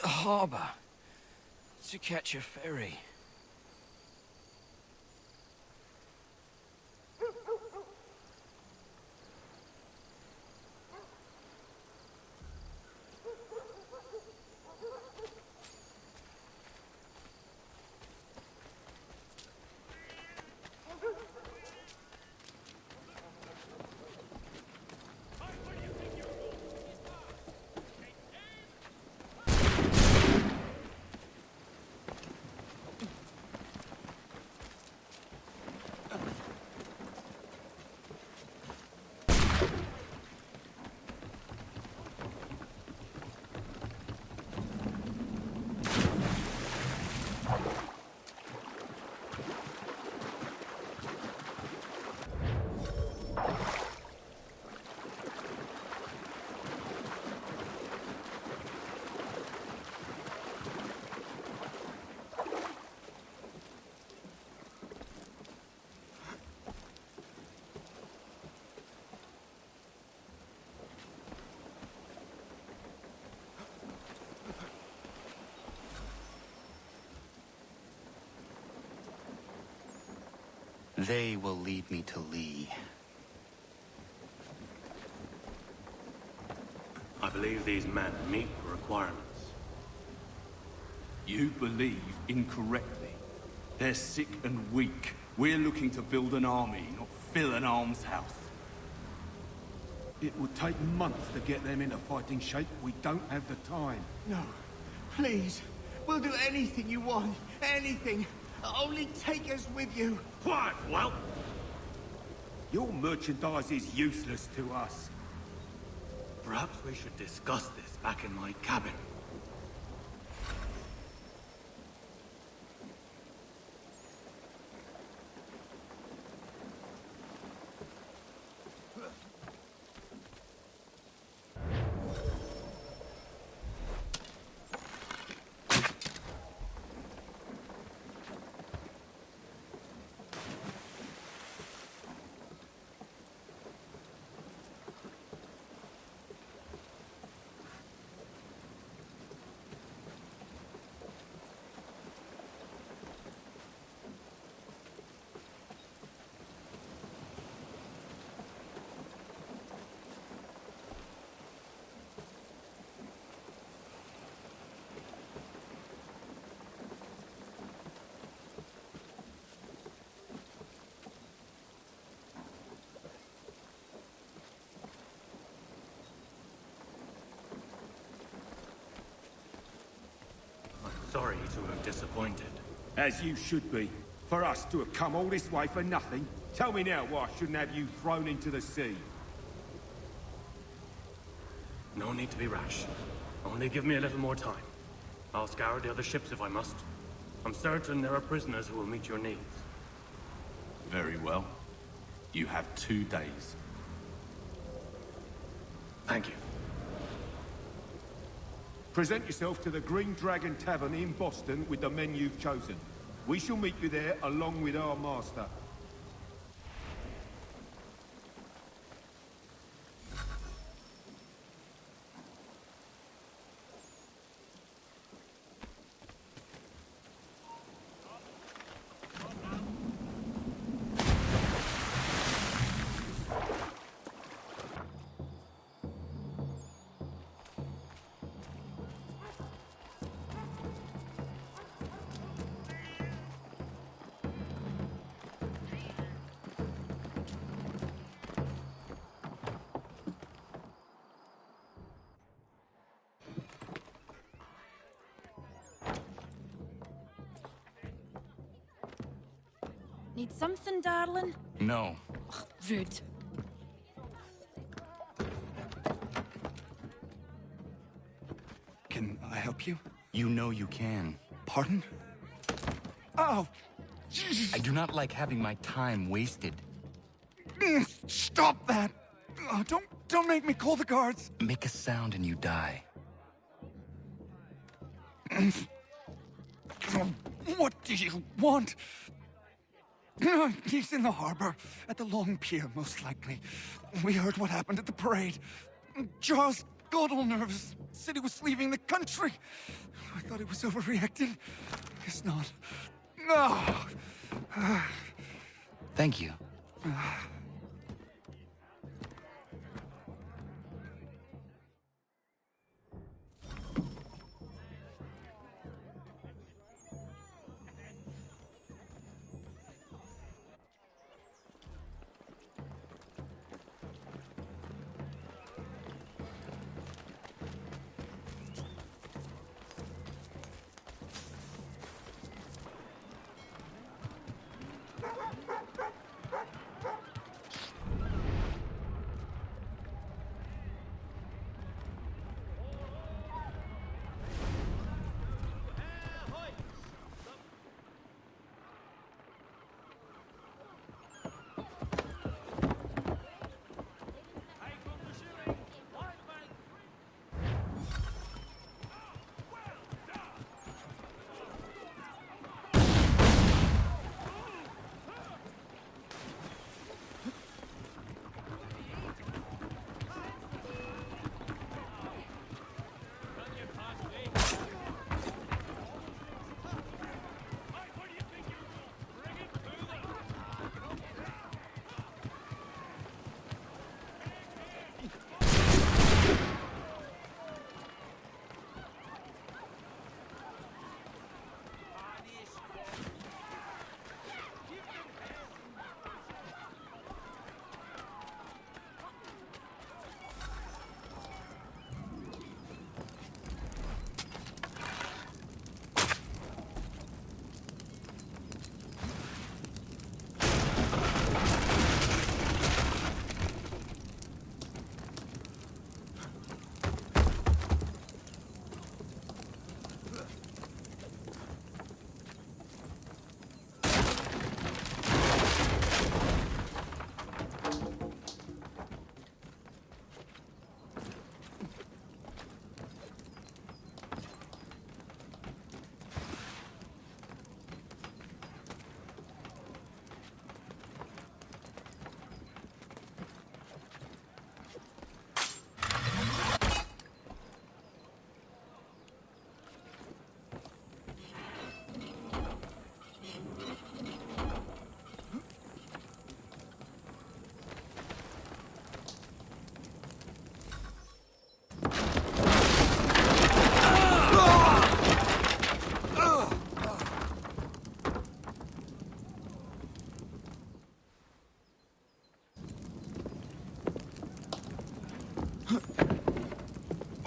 The harbor. To catch a ferry. They will lead me to Lee. I believe these men meet the requirements. You believe incorrectly. They're sick and weak. We're looking to build an army, not fill an almshouse. It would take months to get them into fighting shape. We don't have the time. No. Please. We'll do anything you want. Anything. Only take us with you. Quiet, well. Your merchandise is useless to us. Perhaps we should discuss this back in my cabin. Sorry to have disappointed. As you should be. For us to have come all this way for nothing. Tell me now why I shouldn't have you thrown into the sea. No need to be rash. Only give me a little more time. I'll scour the other ships if I must. I'm certain there are prisoners who will meet your needs. Very well. You have 2 days. Thank you. Present yourself to the Green Dragon Tavern in Boston with the men you've chosen. We shall meet you there along with our master. Need something, darling? No. Ugh, rude. Can I help you? You know you can. Pardon? Oh! I do not like having my time wasted. Stop that! Don't make me call the guards! Make a sound and you die. What do you want? He's in the harbor, at the Long Pier, most likely. We heard what happened at the parade. Just got all nervous. Said he was leaving the country. I thought he was overreacting. Guess not. No. Thank you.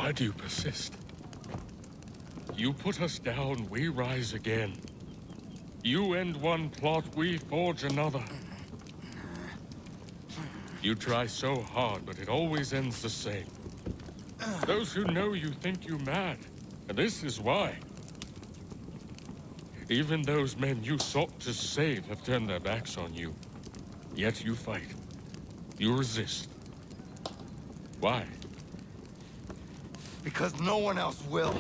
Why do you persist? You put us down, we rise again. You end one plot, we forge another. You try so hard, but it always ends the same. Those who know you think you mad, and this is why. Even those men you sought to save have turned their backs on you. Yet you fight. You resist. Why? Because no one else will.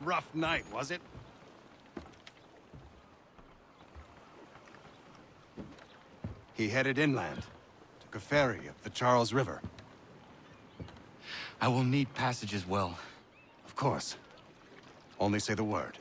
Rough night, was it? He headed inland, took a ferry up the Charles River. I will need passage as well. Of course. Only say the word.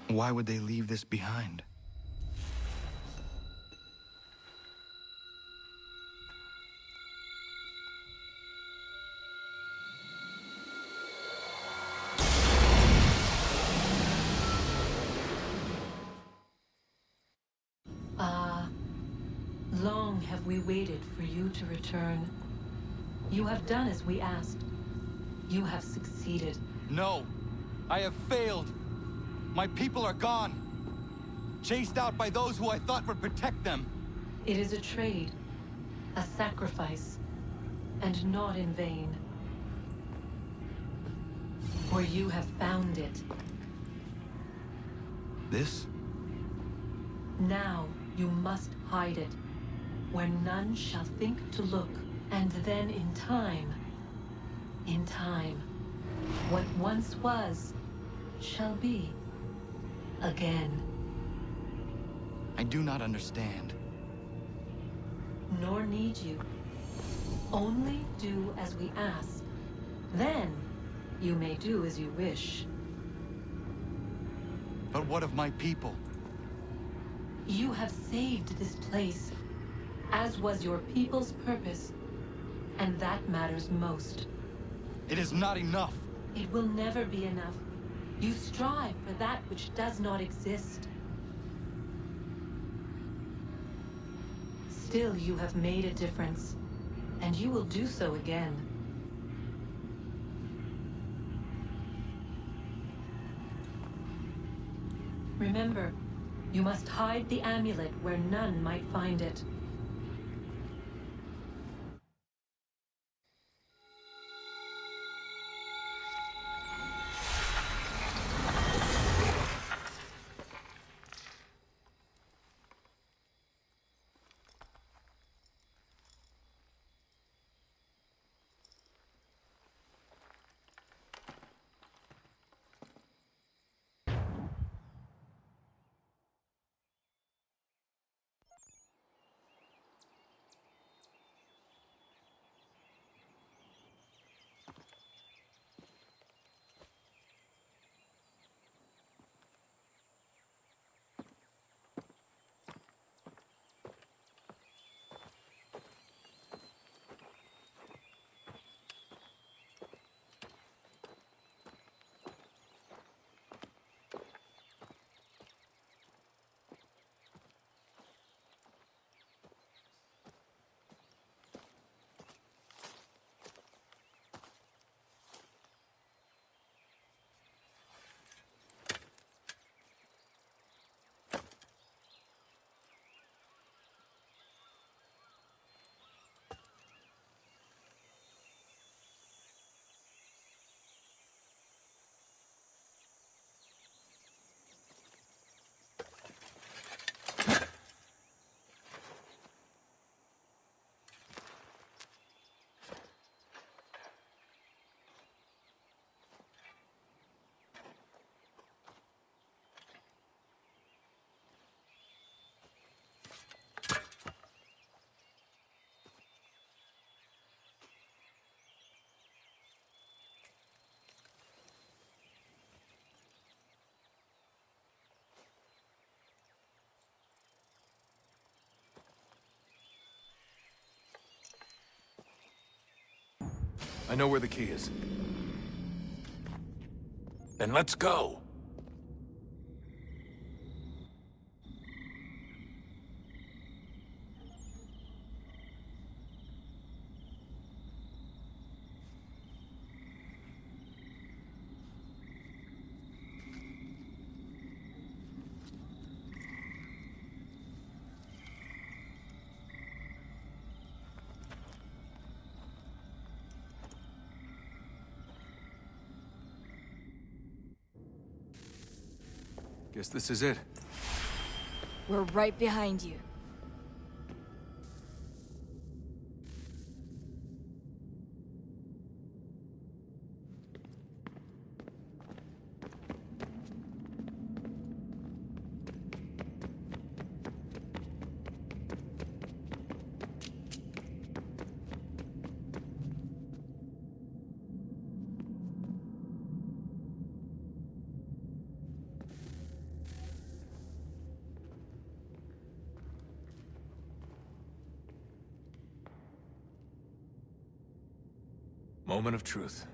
Why would they leave this behind? Long have we waited for you to return. You have done as we asked. You have succeeded. No! I have failed! My people are gone! Chased out by those who I thought would protect them! It is a trade, a sacrifice, and not in vain. For you have found it. This? Now you must hide it, where none shall think to look, and then in time, what once was, shall be again. I do not understand. Nor need you. Only do as we ask. Then you may do as you wish. But what of my people? You have saved this place, as was your people's purpose, and that matters most. It is not enough. It will never be enough. You strive for that which does not exist. Still, you have made a difference, and you will do so again. Remember, you must hide the amulet where none might find it. I know where the key is. Then let's go. Guess this is it. We're right behind you. Moment of truth.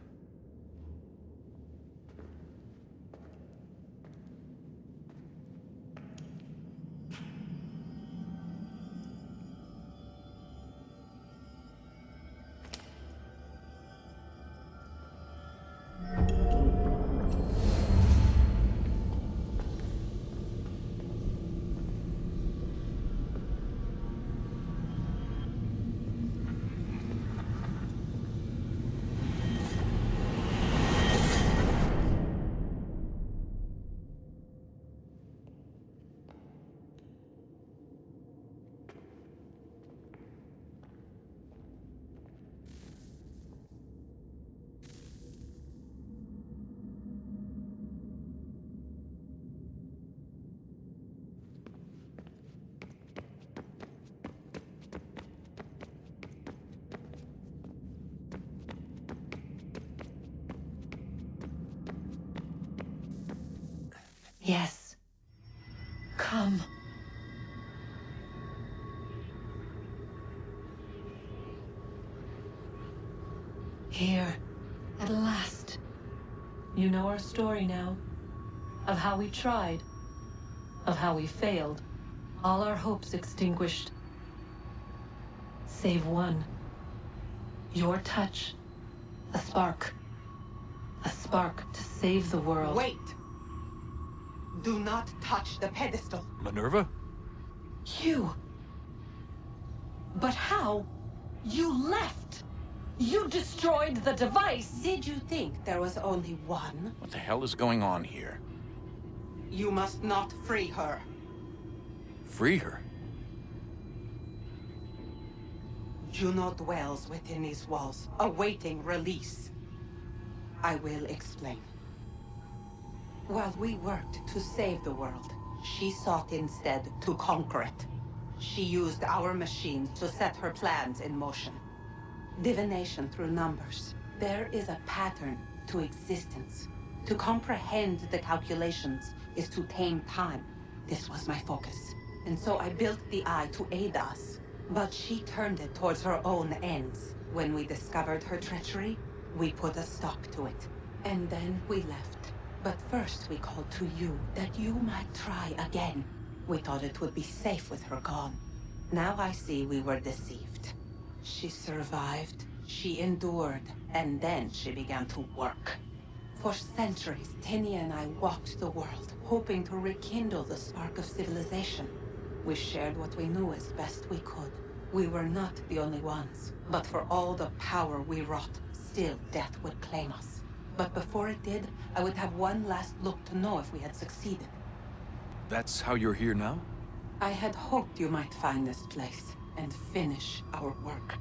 Yes. Come. Here, at last. You know our story now. Of how we tried. Of how we failed. All our hopes extinguished. Save one. Your touch. A spark. A spark to save the world. Wait! Do not touch the pedestal. Minerva? You. But how? You left. You destroyed the device. Did you think there was only one? What the hell is going on here? You must not free her. Free her? Juno dwells within these walls, awaiting release. I will explain. While we worked to save the world, she sought instead to conquer it. She used our machines to set her plans in motion. Divination through numbers. There is a pattern to existence. To comprehend the calculations is to tame time. This was my focus. And so I built the eye to aid us. But she turned it towards her own ends. When we discovered her treachery, we put a stop to it. And then we left. But first we called to you, that you might try again. We thought it would be safe with her gone. Now I see we were deceived. She survived, she endured, and then she began to work. For centuries, Tinia and I walked the world, hoping to rekindle the spark of civilization. We shared what we knew as best we could. We were not the only ones, but for all the power we wrought, still death would claim us. But before it did, I would have one last look to know if we had succeeded. That's how you're here now? I had hoped you might find this place and finish our work.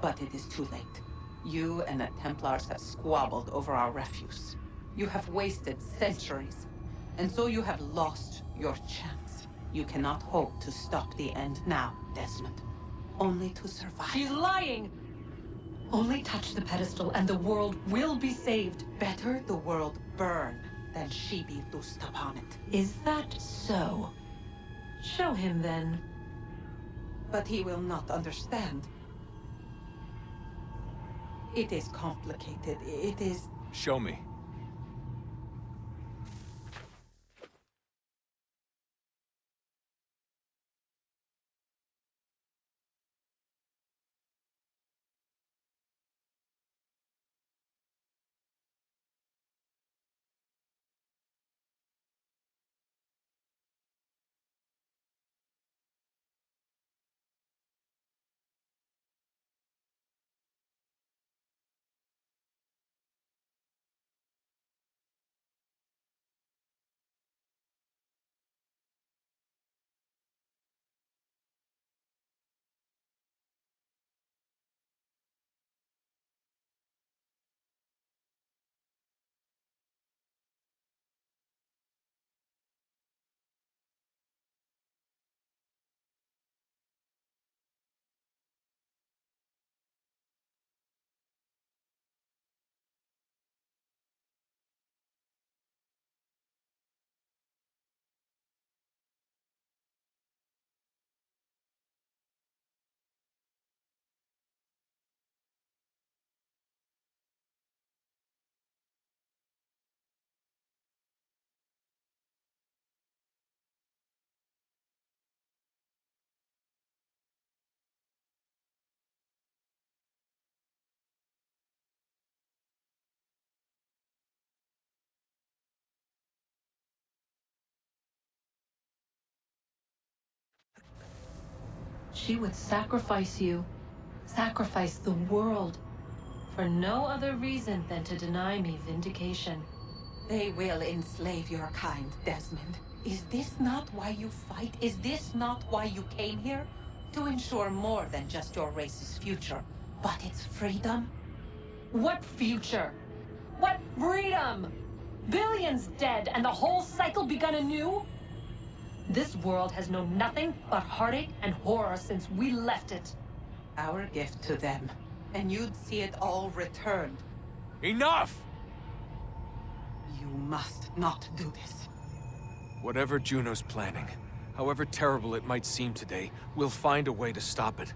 But it is too late. You and the Templars have squabbled over our refuse. You have wasted centuries, and so you have lost your chance. You cannot hope to stop the end now, Desmond. Only to survive. She's lying! Only touch the pedestal and the world will be saved. Better the world burn than she be loosed upon it. Is that so? Show him then. But he will not understand. It is complicated. It is... Show me. She would sacrifice you, sacrifice the world, for no other reason than to deny me vindication. They will enslave your kind, Desmond. Is this not why you fight? Is this not why you came here? To ensure more than just your race's future, but its freedom? What future? What freedom? Billions dead and the whole cycle begun anew? This world has known nothing but heartache and horror since we left it. Our gift to them, and you'd see it all returned. Enough! You must not do this. Whatever Juno's planning, however terrible it might seem today, we'll find a way to stop it.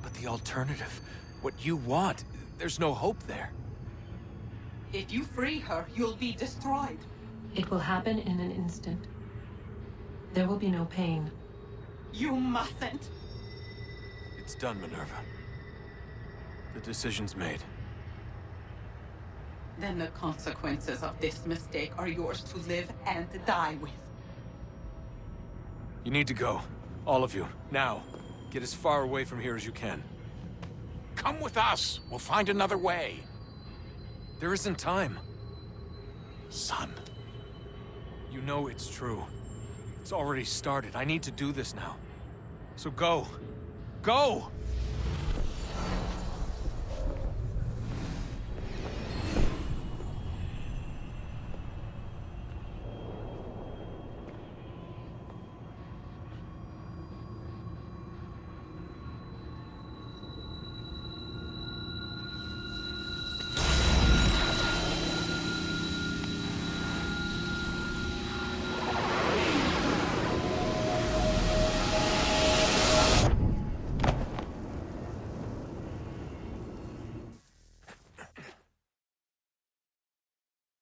But the alternative, what you want, there's no hope there. If you free her, you'll be destroyed. It will happen in an instant. There will be no pain. You mustn't. It's done, Minerva. The decision's made. Then the consequences of this mistake are yours to live and die with. You need to go. All of you. Now. Get as far away from here as you can. Come with us. We'll find another way. There isn't time. Son. You know it's true. It's already started. I need to do this now. So go. Go!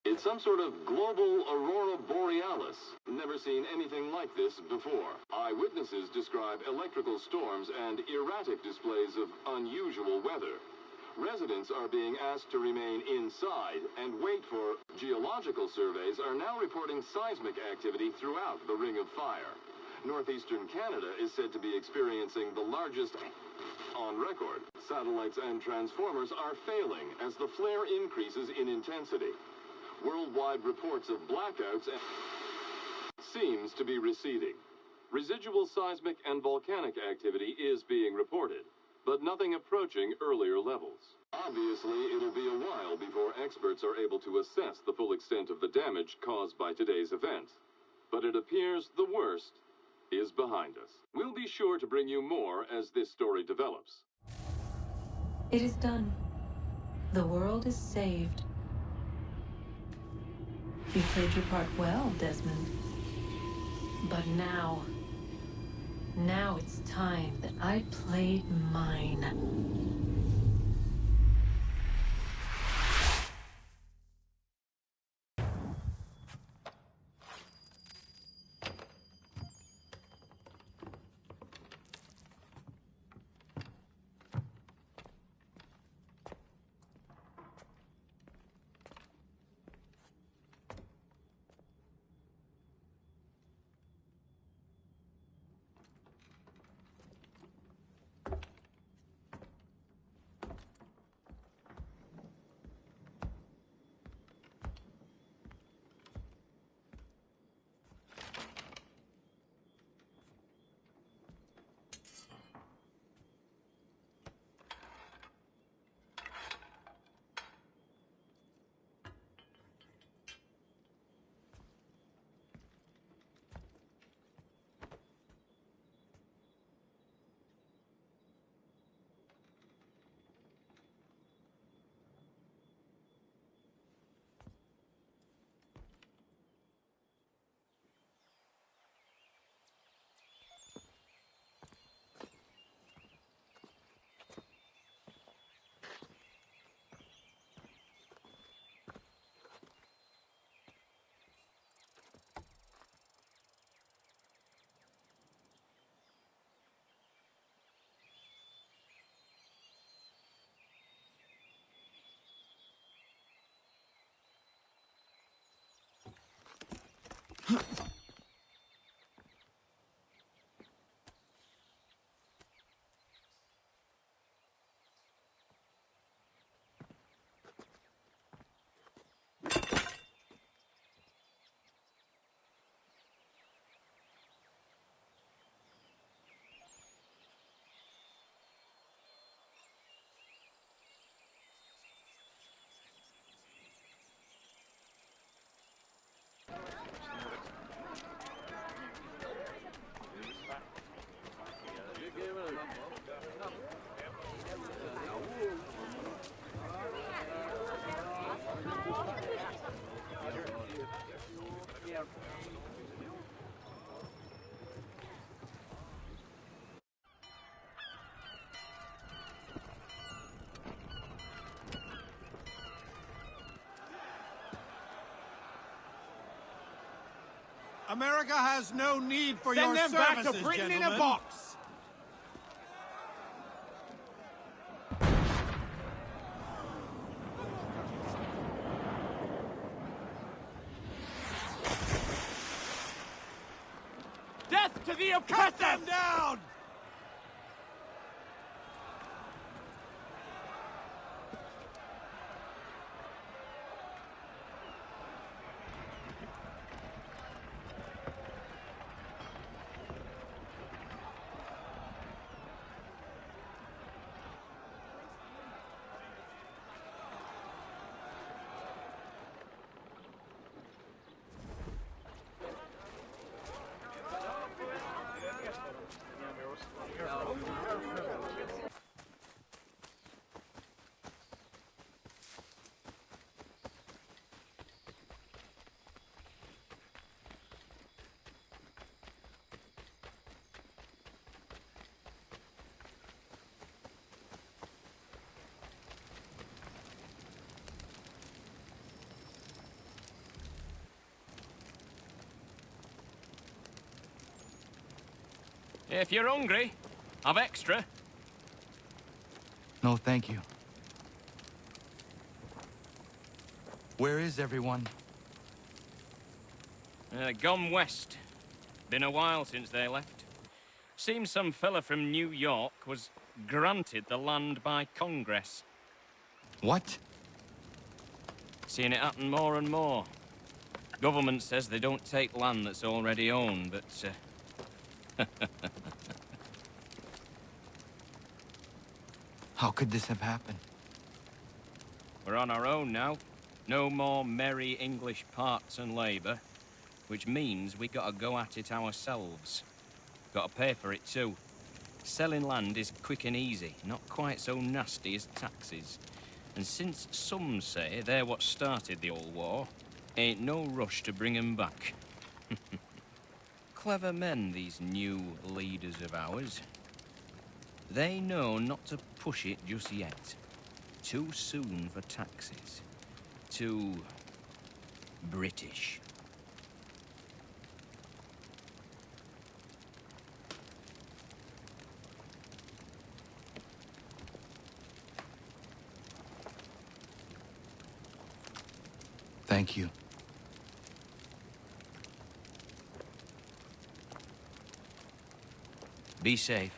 It's some sort of global aurora borealis. Never seen anything like this before. Eyewitnesses describe electrical storms and erratic displays of unusual weather. Residents are being asked to remain inside and wait for geological surveys are now reporting seismic activity throughout the Ring of Fire. Northeastern Canada is said to be experiencing the largest on record. Satellites and transformers are failing as the flare increases in intensity. Worldwide reports of blackouts seems to be receding. Residual seismic and volcanic activity is being reported, but nothing approaching earlier levels. Obviously, it'll be a while before experts are able to assess the full extent of the damage caused by today's event. But it appears the worst is behind us. We'll be sure to bring you more as this story develops. It is done. The world is saved. You played your part well, Desmond. But now it's time that I played mine. America has no need for your Send them services, back to Britain in a gentlemen. box! Death to the oppressors! Cut them down! If you're hungry, I've extra. No, thank you. Where is everyone? Gone west. Been a while since they left. Seems some fella from New York was granted the land by Congress. What? Seeing it happen more and more. Government says they don't take land that's already owned, but How could this have happened? we're on our own now. No more merry English parts and labour, which means we gotta go at it ourselves. Gotta pay for it too. Selling land is quick and easy, not quite so nasty as taxes. And since some say they're what started the old war, ain't no rush to bring 'em back. Clever men, these new leaders of ours. They know not to push it just yet. Too soon for taxes. Too British. Thank you. Be safe.